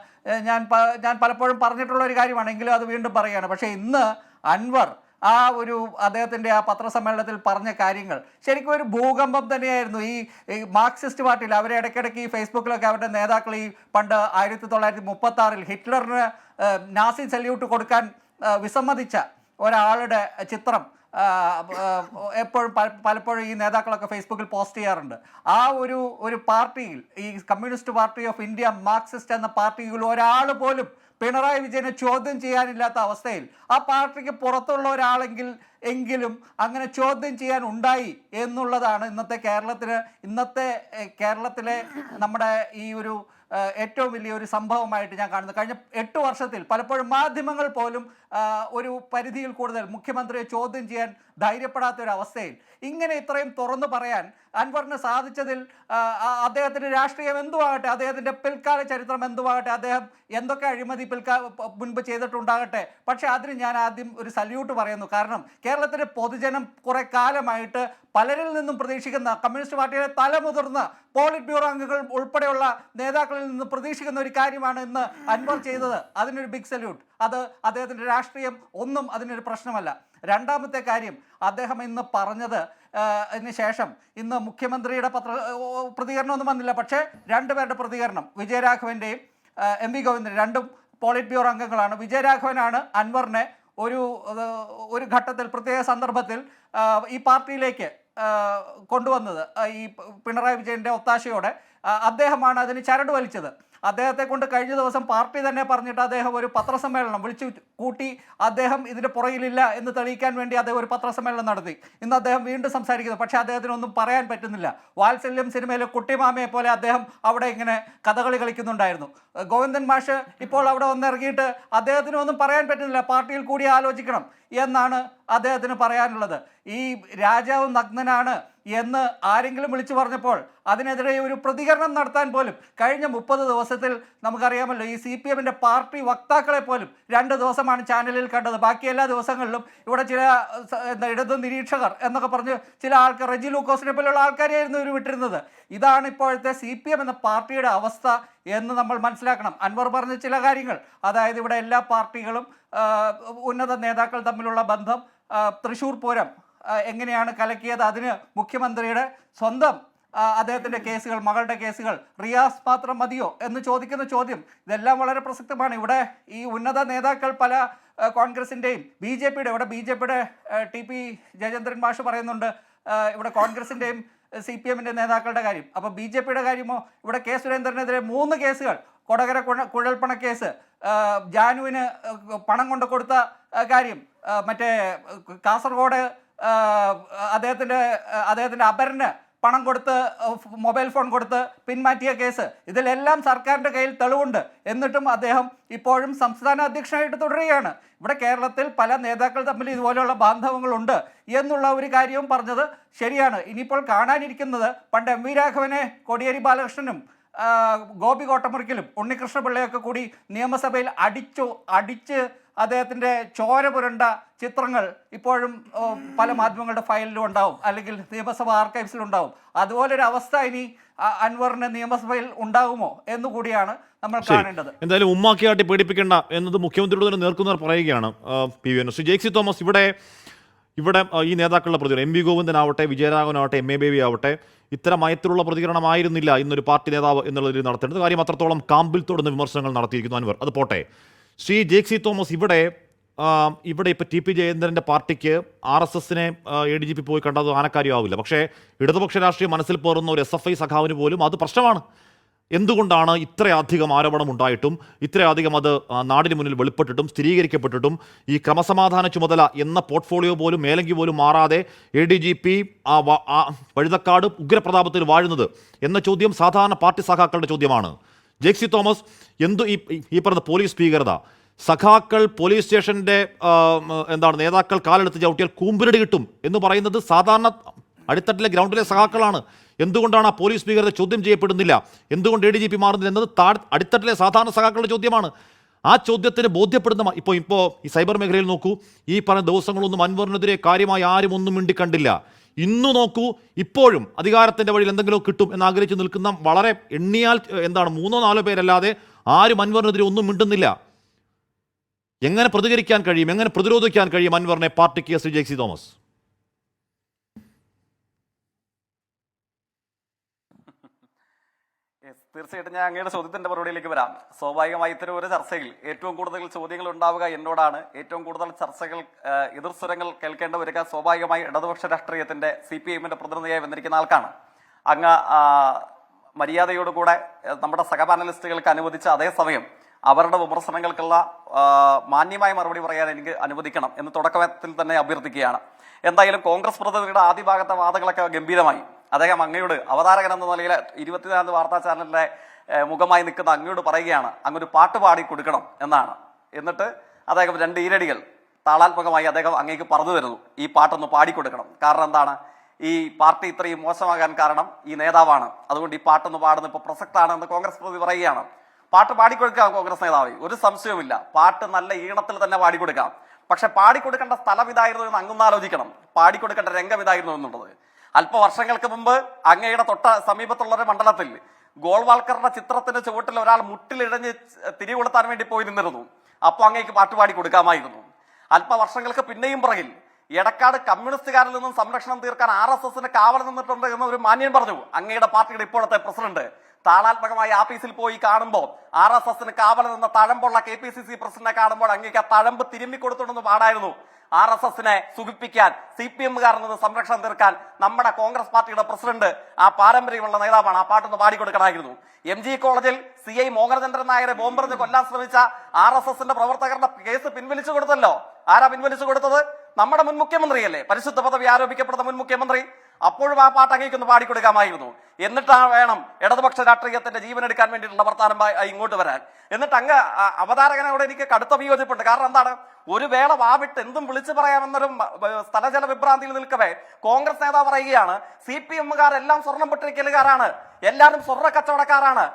ഞാൻ പലപ്പോഴും പറഞ്ഞിട്ടുള്ള ഒരു കാര്യമാണെങ്കിലും അത് വീണ്ടും പറയുകയാണ്. പക്ഷേ ഇന്ന് അൻവർ ആ ഒരു അദ്ദേഹത്തിൻ്റെ ആ പത്രസമ്മേളനത്തിൽ പറഞ്ഞ കാര്യങ്ങൾ ശരിക്കും ഒരു ഭൂകമ്പം തന്നെയായിരുന്നു. ഈ മാർക്സിസ്റ്റ് പാർട്ടിയിൽ അവരെ ഇടയ്ക്കിടയ്ക്ക് ഈ ഫേസ്ബുക്കിലൊക്കെ അവരുടെ നേതാക്കൾ ഈ പണ്ട് 1936 ഹിറ്റ്ലറിന് നാസി സല്യൂട്ട് കൊടുക്കാൻ വിസമ്മതിച്ച ഒരാളുടെ ചിത്രം എപ്പോഴും പലപ്പോഴും ഈ നേതാക്കളൊക്കെ ഫേസ്ബുക്കിൽ പോസ്റ്റ് ചെയ്യാറുണ്ട്. ആ ഒരു പാർട്ടിയിൽ, ഈ communist party of India Marxist എന്ന പാർട്ടിയിൽ ഒരാൾ പോലും പിണറായി വിജയനെ ചോദ്യം ചെയ്യാനില്ലാത്ത അവസ്ഥയിൽ ആ പാർട്ടിക്ക് പുറത്തുള്ള എങ്കിലും അങ്ങനെ ചോദ്യം ചെയ്യാൻ ഉണ്ടായി എന്നുള്ളതാണ് ഇന്നത്തെ കേരളത്തിലെ നമ്മുടെ ഈ ഒരു ഏറ്റവും വലിയൊരു സംഭവമായിട്ട് ഞാൻ കാണുന്നത്. കഴിഞ്ഞ 8 വർഷത്തിൽ പലപ്പോഴും മാധ്യമങ്ങൾ പോലും ഒരു പരിധിയിൽ കൂടുതൽ മുഖ്യമന്ത്രിയെ ചോദ്യം ചെയ്യാൻ ധൈര്യപ്പെടാത്ത ഒരു അവസ്ഥയിൽ ഇങ്ങനെ ഇത്രയും തുറന്നു പറയാൻ അൻവറിന് സാധിച്ചതിൽ അദ്ദേഹത്തിൻ്റെ രാഷ്ട്രീയം എന്തുവാകട്ടെ, അദ്ദേഹത്തിൻ്റെ പിൽക്കാല ചരിത്രം എന്തുവാകട്ടെ, അദ്ദേഹം എന്തൊക്കെ അഴിമതി മുൻപ് ചെയ്തിട്ടുണ്ടാകട്ടെ, പക്ഷേ അതിന് ഞാൻ ആദ്യം ഒരു സല്യൂട്ട് പറയുന്നു. കാരണം കേരളത്തിലെ പൊതുജനം കുറെ കാലമായിട്ട് പലരിൽ നിന്നും പ്രതീക്ഷിക്കുന്ന, കമ്മ്യൂണിസ്റ്റ് പാർട്ടിയിലെ തലമുതിർന്ന പോളിറ്റ് ബ്യൂറോ അംഗങ്ങൾ ഉൾപ്പെടെയുള്ള നേതാക്കളിൽ നിന്ന് പ്രതീക്ഷിക്കുന്ന ഒരു കാര്യമാണ് ഇന്ന് അൻവർ ചെയ്തത്. അതിനൊരു ബിഗ് സല്യൂട്ട്. അത് അദ്ദേഹത്തിൻ്റെ രാഷ്ട്രീയം ഒന്നും അതിനൊരു പ്രശ്നമല്ല. രണ്ടാമത്തെ കാര്യം, അദ്ദേഹം ഇന്ന് പറഞ്ഞത് ശേഷം ഇന്ന് മുഖ്യമന്ത്രിയുടെ പ്രതികരണമൊന്നും വന്നില്ല. പക്ഷേ 2 പേരുടെ പ്രതികരണം, വിജയരാഘവൻ്റെയും MV ഗോവിന്ദൻ, രണ്ടും പോളിറ്റ് ബ്യൂറോ അംഗങ്ങളാണ്. വിജയരാഘവനാണ് അൻവറിനെ ഒരു ഘട്ടത്തിൽ, പ്രത്യേക സന്ദർഭത്തിൽ ഈ പാർട്ടിയിലേക്ക് കൊണ്ടുവന്നത്. ഈ പിണറായി വിജയൻ്റെ ഒത്താശയോടെ അദ്ദേഹമാണ് അതിന് ചരട് വലിച്ചത്. അദ്ദേഹത്തെ കൊണ്ട് കഴിഞ്ഞ ദിവസം പാർട്ടി തന്നെ പറഞ്ഞിട്ട് അദ്ദേഹം ഒരു പത്രസമ്മേളനം വിളിച്ചു കൂട്ടി. അദ്ദേഹം ഇതിൻ്റെ പുറകിലില്ല എന്ന് തെളിയിക്കാൻ വേണ്ടി അദ്ദേഹം ഒരു പത്രസമ്മേളനം നടത്തി. ഇന്ന് അദ്ദേഹം വീണ്ടും സംസാരിക്കുന്നു. പക്ഷേ അദ്ദേഹത്തിനൊന്നും പറയാൻ പറ്റുന്നില്ല. വാത്സല്യം സിനിമയിലെ കുട്ടിമാമയെ പോലെ അദ്ദേഹം അവിടെ ഇങ്ങനെ കഥകളി കളിക്കുന്നുണ്ടായിരുന്നു. ഗോവിന്ദൻ മാഷ് ഇപ്പോൾ അവിടെ വന്നിറങ്ങിയിട്ട് അദ്ദേഹത്തിന് ഒന്നും പറയാൻ പറ്റുന്നില്ല. പാർട്ടിയിൽ കൂടി ആലോചിക്കണം എന്നാണ് അദ്ദേഹത്തിന് പറയാനുള്ളത്. ഈ രാജാവ് നഗ്നനാണ് എന്ന് ആരെങ്കിലും വിളിച്ചു പറഞ്ഞപ്പോൾ അതിനെതിരെ ഒരു പ്രതികരണം നടത്താൻ പോലും കഴിഞ്ഞ 30 ദിവസത്തിൽ നമുക്കറിയാമല്ലോ, ഈ CPM-ൻ്റെ പാർട്ടി വക്താക്കളെ പോലും 2 ദിവസമാണ് ചാനലിൽ കണ്ടത്. ബാക്കി എല്ലാ ദിവസങ്ങളിലും ഇവിടെ ചില ഇടതു നിരീക്ഷകർ എന്നൊക്കെ പറഞ്ഞ് ചില ആൾക്കാർ, റെജി ലൂക്കോസിനെ പോലെയുള്ള ആൾക്കാരെയായിരുന്നു ഇവർ വിട്ടിരുന്നത്. ഇതാണ് ഇപ്പോഴത്തെ CPM എന്ന പാർട്ടിയുടെ അവസ്ഥ എന്ന് നമ്മൾ മനസ്സിലാക്കണം. അൻവർ പറഞ്ഞ ചില കാര്യങ്ങൾ, അതായത് ഇവിടെ എല്ലാ പാർട്ടികളും ഉന്നത നേതാക്കൾ തമ്മിലുള്ള ബന്ധം, തൃശ്ശൂർ പൂരം എങ്ങനെയാണ് കലക്കിയത്, അതിന് മുഖ്യമന്ത്രിയുടെ സ്വന്തം അദ്ദേഹത്തിൻ്റെ കേസുകൾ, മകളുടെ കേസുകൾ, റിയാസ് മാത്രം മതിയോ എന്ന് ചോദിക്കുന്ന ചോദ്യം, ഇതെല്ലാം വളരെ പ്രസക്തമാണ്. ഇവിടെ ഈ ഉന്നത നേതാക്കൾ പല കോൺഗ്രസിൻ്റെയും BJP-യുടെ, ഇവിടെ BJP-യുടെ TP ജയചന്ദ്രൻ മാഷ് പറയുന്നുണ്ട് ഇവിടെ കോൺഗ്രസിൻ്റെയും CPM-ൻ്റെ നേതാക്കളുടെ കാര്യം. അപ്പോൾ BJP-യുടെ കാര്യമോ, ഇവിടെ K സുരേന്ദ്രനെതിരെ 3 കേസുകൾ, കൊടകര കുഴൽപ്പണ കേസ്, ജാനുവിന് പണം കൊണ്ട് കൊടുത്ത കാര്യം, മറ്റേ കാസർഗോഡ് അദ്ദേഹത്തിൻ്റെ അപരന് പണം കൊടുത്ത്, മൊബൈൽ ഫോൺ കൊടുത്ത് പിന്മാറ്റിയ കേസ്, ഇതിലെല്ലാം സർക്കാരിൻ്റെ കയ്യിൽ തെളിവുണ്ട്. എന്നിട്ടും അദ്ദേഹം ഇപ്പോഴും സംസ്ഥാന അധ്യക്ഷനായിട്ട് തുടരുകയാണ്. ഇവിടെ കേരളത്തിൽ പല നേതാക്കൾ തമ്മിൽ ഇതുപോലെയുള്ള ബാന്ധവങ്ങളുണ്ട് എന്നുള്ള ഒരു കാര്യവും പറഞ്ഞത് ശരിയാണ്. ഇനിയിപ്പോൾ കാണാനിരിക്കുന്നത്, പണ്ട് MV രാഘവനെ കോടിയേരി ബാലകൃഷ്ണനും ഗോപി കോട്ടമുറിക്കലും ഉണ്ണികൃഷ്ണപിള്ളയൊക്കെ കൂടി നിയമസഭയിൽ അടിച്ച് അദ്ദേഹത്തിൻ്റെ ചോര പുരണ്ട ചിത്രങ്ങൾ ഇപ്പോഴും പല മാധ്യമങ്ങളുടെ ഫയലിലും ഉണ്ടാവും, അല്ലെങ്കിൽ നിയമസഭ ആർക്കൈവ്സിലുണ്ടാവും. അതുപോലൊരു അവസ്ഥ ഇനി അൻവറിന് നിയമസഭയിൽ ഉണ്ടാകുമോ എന്നുകൂടിയാണ് നമ്മൾ കാണേണ്ടത്. എന്തായാലും ഉമ്മാക്കിയാട്ടി പേടിപ്പിക്കേണ്ട എന്നത് മുഖ്യമന്ത്രിയോട് തന്നെ നേർക്കുന്നവർ പറയുകയാണ്. PV ശ്രീ ജെയ്സി തോമസ്, ഇവിടെ ഈ നേതാക്കളുടെ പ്രതികരണം, MV ഗോവിന്ദനാവട്ടെ, വിജയരാഘവനാവട്ടെ, MA ബേബി ആവട്ടെ, ഇത്തരം മയത്തിലുള്ള പ്രതികരണമായിരുന്നില്ല ഇന്നൊരു പാർട്ടി നേതാവ് എന്നുള്ളതിൽ നടത്തേണ്ടത്. കാര്യം അത്രത്തോളം കാമ്പിൽ തൊടുന്ന വിമർശനങ്ങൾ നടത്തിയിരിക്കുന്നു അൻവർ. അത് പോട്ടെ, ശ്രീ ജെയ്സി തോമസ്, ഇവിടെ ഇപ്പോൾ TP ജയേന്ദ്രൻ്റെ പാർട്ടിക്ക് RSS-നെ ADGP പോയി കണ്ടത് ആനക്കാര്യമാവില്ല. പക്ഷേ ഇടതുപക്ഷ രാഷ്ട്രീയം മനസ്സിൽ പേറുന്ന ഒരു SFI സഖാവിന് പോലും അത് പ്രശ്നമാണ്. എന്തുകൊണ്ടാണ് ഇത്രയധികം ആരോപണം ഉണ്ടായിട്ടും, ഇത്രയധികം അത് നാടിന് മുന്നിൽ വെളിപ്പെട്ടിട്ടും സ്ഥിരീകരിക്കപ്പെട്ടിട്ടും ഈ ക്രമസമാധാന ചുമതല എന്ന പോർട്ട്ഫോളിയോ പോലും മേലങ്കി പോലും മാറാതെ ADGP വഴുതക്കാട് ഉഗ്രപ്രതാപത്തിൽ വാഴുന്നത് എന്ന ചോദ്യം സാധാരണ പാർട്ടി സഖാക്കളുടെ ചോദ്യമാണ്. ജെയ്സി തോമസ്, ഈ പറഞ്ഞ പോലീസ് ഭീകരത, സഖാക്കൾ പോലീസ് സ്റ്റേഷന്റെ നേതാക്കൾ കാലെടുത്ത് ചവിട്ടിയാൽ കൂമ്പിരടി കിട്ടും എന്ന് പറയുന്നത് സാധാരണ അടിത്തട്ടിലെ ഗ്രൗണ്ടിലെ സഖാക്കളാണ്. എന്തുകൊണ്ടാണ് ആ പോലീസ് ഭീകരത ചോദ്യം ചെയ്യപ്പെടുന്നില്ല, എന്തുകൊണ്ട് ADGP മാറുന്നില്ല എന്നത് അടിത്തട്ടിലെ സാധാരണ സഖാക്കളുടെ ചോദ്യമാണ്. ആ ചോദ്യത്തിന് ബോധ്യപ്പെടുന്ന ഇപ്പോൾ ഈ സൈബർ മേഖലയിൽ നോക്കൂ, ഈ പറഞ്ഞ ദിവസങ്ങളൊന്നും അൻവറിനെതിരെ കാര്യമായി ആരും ഒന്നും മിണ്ടിക്കണ്ടില്ല. ഇന്നു നോക്കൂ, ഇപ്പോഴും അധികാരത്തിന്റെ വഴിയിൽ എന്തെങ്കിലും കിട്ടും എന്നാഗ്രഹിച്ച് നിൽക്കുന്ന വളരെ എണ്ണിയാൽ 3-4 പേരല്ലാതെ ആരും അൻവറിനെതിരെ ഒന്നും മിണ്ടുന്നില്ല. എങ്ങനെ പ്രതികരിക്കാൻ കഴിയും, എങ്ങനെ പ്രതിരോധിക്കാൻ കഴിയും അൻവറിനെ പാർട്ടിക്ക് ശ്രീ ജെ.സി. തോമസ്? തീർച്ചയായിട്ടും ഞാൻ അങ്ങയുടെ ചോദ്യത്തിന്റെ മറുപടിയിലേക്ക് വരാം. സ്വാഭാവികമായി ഇത്തരം ഒരു ചർച്ചയിൽ ഏറ്റവും കൂടുതൽ ചോദ്യങ്ങൾ ഉണ്ടാവുക എന്നോടാണ്. ഏറ്റവും കൂടുതൽ ചർച്ചകൾ, എതിർസ്വരങ്ങൾ കേൾക്കേണ്ടി വരിക സ്വാഭാവികമായി ഇടതുപക്ഷ രാഷ്ട്രീയത്തിന്റെ CPIMന്റെ പ്രതിനിധിയായി വന്നിരിക്കുന്ന ആൾക്കാണ്. അങ്ങ് മര്യാദയോടുകൂടെ നമ്മുടെ സഹപാനലിസ്റ്റുകൾക്ക് അനുവദിച്ച അതേസമയം അവരുടെ വിമർശനങ്ങൾക്കുള്ള മാന്യമായ മറുപടി പറയാൻ എനിക്ക് അനുവദിക്കണം എന്ന് തുടക്കത്തിൽ തന്നെ അഭ്യർത്ഥിക്കുകയാണ്. എന്തായാലും കോൺഗ്രസ് പ്രതിനിധിയുടെ ആദ്യ ഭാഗത്തെ വാദങ്ങളൊക്കെ ഗംഭീരമായി. അദ്ദേഹം അങ്ങയോട് അവതാരകൻ എന്ന നിലയിൽ 24 വാർത്താ ചാനലിന്റെ മുഖമായി നിൽക്കുന്ന അങ്ങയോട് പറയുകയാണ്, അങ്ങൊരു പാട്ട് പാടി കൊടുക്കണം എന്നാണ്. എന്നിട്ട് അദ്ദേഹം 2 ഈരടികൾ താളാത്മകമായി അദ്ദേഹം അങ്ങേക്ക് പറഞ്ഞു തരുന്നു, ഈ പാട്ടൊന്ന് പാടിക്കൊടുക്കണം. കാരണം എന്താണ്, ഈ പാർട്ടി ഇത്രയും മോശമാകാൻ കാരണം ഈ നേതാവാണ്, അതുകൊണ്ട് ഈ പാട്ടൊന്ന് പാടുന്നത് ഇപ്പോൾ പ്രസക്താണ് എന്ന് കോൺഗ്രസ് പ്രതിനിധി പറയുകയാണ്. പാട്ട് പാടിക്കൊടുക്കാം കോൺഗ്രസ് നേതാവ്, ഒരു സംശയവുമില്ല. പാട്ട് നല്ല ഈണത്തിൽ തന്നെ പാടിക്കൊടുക്കാം. പക്ഷെ പാടിക്കൊടുക്കേണ്ട സ്ഥലം ഇതായിരുന്നു എന്ന് അങ്ങൊന്ന് ആലോചിക്കണം, പാടിക്കൊടുക്കേണ്ട രംഗം ഇതായിരുന്നു എന്നുള്ളത്. അല്പവർഷങ്ങൾക്ക് മുമ്പ് അങ്ങയുടെ തൊട്ട സമീപത്തുള്ള ഒരു മണ്ഡലത്തിൽ ഗോൾവാൾക്കറുടെ ചിത്രത്തിന് ചുവട്ടിൽ ഒരാൾ മുട്ടിലിഴഞ്ഞ് തിരികൊളുത്താൻ വേണ്ടി പോയി നിന്നിരുന്നു. അപ്പൊ അങ്ങേക്ക് പാട്ടുപാടി കൊടുക്കാമായിരുന്നു. അല്പവർഷങ്ങൾക്ക് പിന്നെയും പുറകിൽ എടക്കാട് കമ്മ്യൂണിസ്റ്റുകാരിൽ നിന്നും സംരക്ഷണം തീർക്കാൻ RSSന് കാവൽ നിന്നിട്ടുണ്ട് എന്ന് ഒരു മാന്യൻ പറഞ്ഞു. അങ്ങയുടെ പാർട്ടിയുടെ ഇപ്പോഴത്തെ പ്രസിഡന്റ് താളാത്മകമായി ആഫീസിൽ പോയി കാണുമ്പോൾ RSSന് കാവൽ നിന്ന തഴമ്പുള്ള KPCC പ്രസിഡന്റിനെ കാണുമ്പോൾ അങ്ങേക്ക് ആ തഴമ്പ് തിരുമ്മി കൊടുത്തുണ്ടെന്ന് പാടായിരുന്നു. RSSനെ സുഖിപ്പിക്കാൻ, CPM-കാരിൽ നിന്ന് സംരക്ഷണം തീർക്കാൻ നമ്മുടെ കോൺഗ്രസ് പാർട്ടിയുടെ പ്രസിഡന്റ് ആ പാരമ്പര്യമുള്ള നേതാവാണ്. ആ പാട്ടൊന്ന് പാടിക്കൊടുക്കണമായിരുന്നു. MG കോളേജിൽ CI മോഹനചന്ദ്രൻ നായരെ ബോംബെറിഞ്ഞ് കൊല്ലാൻ ശ്രമിച്ച RSSന്റെ പ്രവർത്തകരുടെ കേസ് പിൻവലിച്ചു കൊടുത്തല്ലോ. ആരാ പിൻവലിച്ചു കൊടുത്തത്? നമ്മുടെ മുൻ മുഖ്യമന്ത്രിയല്ലേ, പരിശുദ്ധ പദവി ആരോപിക്കപ്പെടുന്ന മുൻ മുഖ്യമന്ത്രി. അപ്പോഴും ആ പാട്ട് അങ്ങേക്കൊന്ന് പാടിക്കൊടുക്കാമായിരുന്നു. എന്നിട്ടാണ് വേണം ഇടതുപക്ഷ രാഷ്ട്രീയത്തിന്റെ ജീവനെടുക്കാൻ വേണ്ടിയിട്ടുള്ള വർത്താനം ഇങ്ങോട്ട് വരാൻ. എന്നിട്ട് അങ്ങ് അവതാരകനോട് എനിക്ക് കടുത്ത വിയോജിപ്പുണ്ട്. കാരണം എന്താണ്, ഒരു വേള വാവിട്ട് എന്തും വിളിച്ചു പറയാമെന്നൊരു സ്ഥലജല വിഭ്രാന്തിയിൽ നിൽക്കവേ കോൺഗ്രസ് നേതാവ് പറയുകയാണ്, CPM-കാരെല്ലാം സ്വർണം പൊട്ടിക്കലുകാരാണ്, എല്ലാവരും സ്വർണ്ണ കച്ചവടക്കാരാണ്.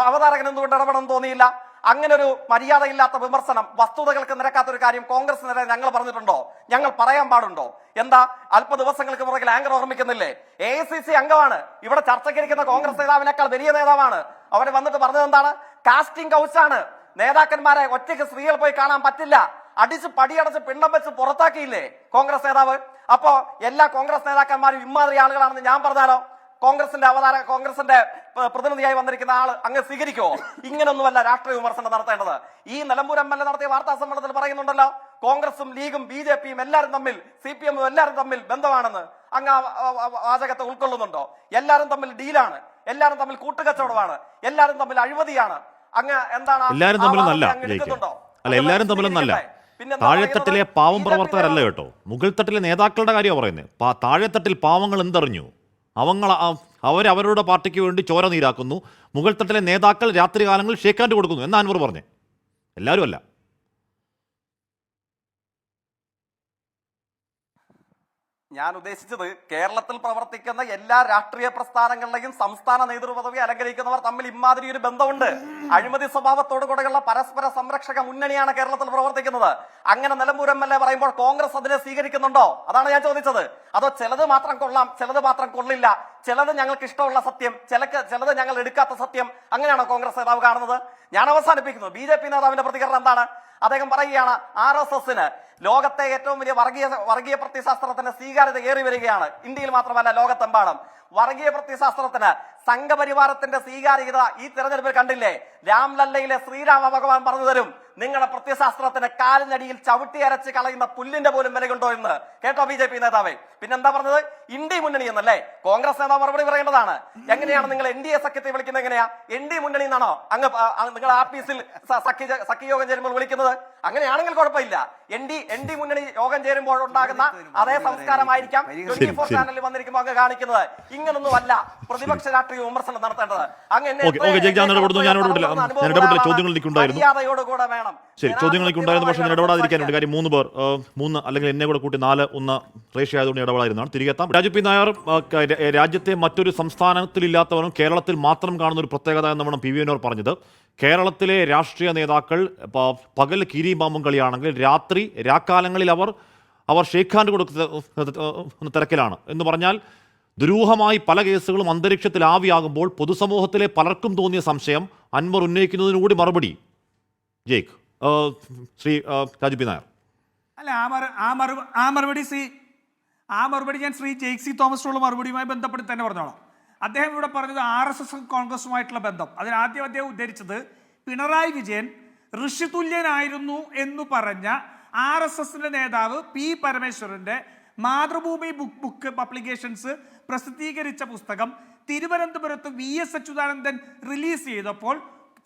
അവതാരകൻ എന്തുകൊണ്ട് ഇടപെടണം തോന്നിയില്ല? അങ്ങനെ ഒരു മര്യാദയില്ലാത്ത വിമർശനം, വസ്തുതകൾക്ക് നിരക്കാത്തൊരു കാര്യം കോൺഗ്രസിനെതിരെ ഞങ്ങൾ പറഞ്ഞിട്ടുണ്ടോ? ഞങ്ങൾ പറയാൻ പാടുണ്ടോ? എന്താ, അല്പ ദിവസങ്ങൾക്ക് പുറകിൽ ആങ്കർ ഓർമ്മിക്കുന്നില്ലേ, AICC അംഗമാണ്, ഇവിടെ ചർച്ചയ്ക്കിരിക്കുന്ന കോൺഗ്രസ് നേതാവിനേക്കാൾ വലിയ നേതാവാണ്. അവര് വന്നിട്ട് പറഞ്ഞത് എന്താണ്? കാസ്റ്റിംഗ് കൗച്ചാണ്, നേതാക്കന്മാരെ ഒറ്റയ്ക്ക് സ്ത്രീകൾ പോയി കാണാൻ പറ്റില്ല, അടിച്ച് പടിയടച്ച് പിണ്ഡം വെച്ച് പുറത്താക്കിയില്ലേ കോൺഗ്രസ് നേതാവ്. അപ്പോ എല്ലാ കോൺഗ്രസ് നേതാക്കന്മാരും ഇമ്മാതിരി ആളുകളാണെന്ന് ഞാൻ പറഞ്ഞാലോ? കോൺഗ്രസിന്റെ പ്രതിനിധിയായി വന്നിരിക്കുന്ന ആൾ അങ്ങ് സ്വീകരിക്കുമോ? ഇങ്ങനൊന്നുമല്ല രാഷ്ട്രീയ വിമർശനം നടത്തേണ്ടത്. ഈ നിലമ്പൂർ MLA നടത്തിയ വാർത്താ സമ്മേളനത്തിൽ പറയുന്നുണ്ടല്ലോ, കോൺഗ്രസും ലീഗും BJP-യും എല്ലാവരും തമ്മിൽ, CPM-ഉം എല്ലാവരും തമ്മിൽ ബന്ധമാണെന്ന്. അങ്ങ് വാചകത്തെ ഉൾക്കൊള്ളുന്നുണ്ടോ? എല്ലാവരും തമ്മിൽ ഡീലാണ്, എല്ലാവരും തമ്മിൽ കൂട്ടുകച്ചവടമാണ്, എല്ലാവരും തമ്മിൽ അഴിമതിയാണ്. അങ്ങ് എന്താണ് എല്ലാവരും തമ്മിലൊന്നല്ല, അല്ല എല്ലാവരും തമ്മിലൊന്നല്ല. താഴെത്തട്ടിലെ പാവം പ്രവർത്തകരല്ല കേട്ടോ, മുകൾ തട്ടിലെ നേതാക്കളുടെ കാര്യമാണ് പറയുന്നത്. താഴെത്തട്ടിൽ പാവങ്ങൾ എന്തറിഞ്ഞു? അവരവരുടെ പാർട്ടിക്ക് വേണ്ടി ചോര നീരാക്കുന്നു. മുകൾ തട്ടിലെ നേതാക്കൾ രാത്രികാലങ്ങളിൽ ഷേക്ക് ഹാൻഡ് കൊടുക്കുന്നു എന്ന് അൻവർ പറഞ്ഞേ. എല്ലാവരും അല്ല. ഞാൻ ഉദ്ദേശിച്ചത് കേരളത്തിൽ പ്രവർത്തിക്കുന്ന എല്ലാ രാഷ്ട്രീയ പ്രസ്ഥാനങ്ങളുടെയും സംസ്ഥാന നേതൃപദവി അലങ്കരിക്കുന്നവർ തമ്മിൽ ഇമാതിരി ഒരു ബന്ധമുണ്ട്. അഴിമതി സ്വഭാവത്തോടു കൂടെയുള്ള പരസ്പര സംരക്ഷക മുന്നണിയാണ് കേരളത്തിൽ പ്രവർത്തിക്കുന്നത്. അങ്ങനെ നിലമ്പൂർ MLA പറയുമ്പോൾ കോൺഗ്രസ് അതിനെ സ്വീകരിക്കുന്നുണ്ടോ? അതാണ് ഞാൻ ചോദിച്ചത്. അതോ ചിലത് മാത്രം കൊള്ളാം, ചിലത് മാത്രം കൊള്ളില്ല, ചിലത് ഞങ്ങൾക്ക് ഇഷ്ടമുള്ള സത്യം, ചിലത് ഞങ്ങൾ എടുക്കാത്ത സത്യം, അങ്ങനെയാണോ കോൺഗ്രസ് നേതാവ് കാണുന്നത്? ഞാൻ അവസാനിപ്പിക്കുന്നു. BJP നേതാവിന്റെ പ്രതികരണം എന്താണ്? അദ്ദേഹം പറയുകയാണ്, RSSന് ലോകത്തെ ഏറ്റവും വലിയ വർഗീയ പ്രത്യയശാസ്ത്രത്തിന് സ്വീകാര്യത ഏറി വരികയാണ്. ഇന്ത്യയിൽ മാത്രമല്ല, ലോകത്തെമ്പാടും വർഗീയ പ്രത്യയശാസ്ത്രത്തിന് സംഘപരിവാരത്തിന്റെ സ്വീകാര്യത ഈ തെരഞ്ഞെടുപ്പിൽ കണ്ടില്ലേ? രാംലല്ലയിലെ ശ്രീരാമ ഭഗവാൻ പറഞ്ഞു തരും, നിങ്ങളുടെ പ്രത്യയശാസ്ത്രത്തിന് കാലിനടിയിൽ ചവിട്ടി അരച്ച് കളയുന്ന പുല്ലിന്റെ പോലും വിലയുണ്ടോ എന്ന്. കേട്ടോ BJP നേതാവേ? പിന്നെന്താ പറഞ്ഞത്? ഇന്ത്യ മുന്നണി എന്നല്ലേ? കോൺഗ്രസ് നേതാവ് മറുപടി പറയേണ്ടതാണ്. എങ്ങനെയാണ് നിങ്ങൾ NDA സഖ്യത്തെ വിളിക്കുന്നത്? എങ്ങനെയാ ND മുന്നണി എന്നാണോ അങ്ങ് നിങ്ങൾ ആഫീസിൽ സഖ്യയോഗം ചേരുമ്പോൾ വിളിക്കുന്നത്? അങ്ങനെയാണെങ്കിൽ കുഴപ്പമില്ല. എൻ ഡി മുന്നണി യോഗം ചേരുമ്പോൾ ഉണ്ടാകുന്ന അതേ സംസ്കാരമായിരിക്കാം 24 ചാനലിൽ വന്നിരിക്കുമ്പോൾ അങ്ങ് കാണിക്കുന്നത്. ഇങ്ങനൊന്നും അല്ല പ്രതിപക്ഷ രാഷ്ട്രീയ വിമർശനം നടത്തേണ്ടത്. മര്യാദയോടുകൂടെ വേണം. ശരി, ചോദ്യങ്ങളൊക്കെ ഉണ്ടായിരുന്നു, പക്ഷേ ഇടപെടാതിരിക്കാനുണ്ട്. കാര്യം 3 പേർ 3 അല്ലെങ്കിൽ എന്നെ കൂടെ കൂട്ടി 4-1 റേഷ്യ ആയതുകൊണ്ട് ഇടപെടാതിരുന്നതാണ്. തിരികെ എത്താം. രാജു പി നായർ, രാജ്യത്തെ മറ്റൊരു സംസ്ഥാനത്തിലില്ലാത്തവരും കേരളത്തിൽ മാത്രം കാണുന്ന ഒരു പ്രത്യേകത എന്നാണ് പി വി എൻ പറഞ്ഞത്. കേരളത്തിലെ രാഷ്ട്രീയ നേതാക്കൾ പകൽ കീരിയും പാമ്പും കളിയാണെങ്കിൽ രാക്കാലങ്ങളിൽ അവർ ഷേക്ക് ഹാൻഡ് കൊടുക്കുന്ന തിരക്കിലാണ് എന്ന് പറഞ്ഞാൽ ദുരൂഹമായി പല കേസുകളും അന്തരീക്ഷത്തിൽ ആവിയാകുമ്പോൾ പൊതുസമൂഹത്തിലെ പലർക്കും തോന്നിയ സംശയം അൻവർ ഉന്നയിക്കുന്നതിനുകൂടി മറുപടി ജയ്ക്ക് ശ്രീ രാജു പി നായർ. അല്ല, ആ മറുപടി ഞാൻ ശ്രീ ജെയ്ക് സി തോമസിനുള്ള മറുപടിയുമായി ബന്ധപ്പെട്ട് തന്നെ പറഞ്ഞോളാം. അദ്ദേഹം ഇവിടെ പറഞ്ഞത് RSS കോൺഗ്രസുമായിട്ടുള്ള ബന്ധം. അതിനാദ്യം അദ്ദേഹം ഉദ്ധരിച്ചത് പിണറായി വിജയൻ ഋഷിതുല്യനായിരുന്നു എന്ന് പറഞ്ഞ RSSന്റെ നേതാവ് പി പരമേശ്വരന്റെ മാതൃഭൂമി ബുക്ക് പബ്ലിക്കേഷൻസ് പ്രസിദ്ധീകരിച്ച പുസ്തകം തിരുവനന്തപുരത്ത് VS അച്യുതാനന്ദൻ റിലീസ് ചെയ്തപ്പോൾ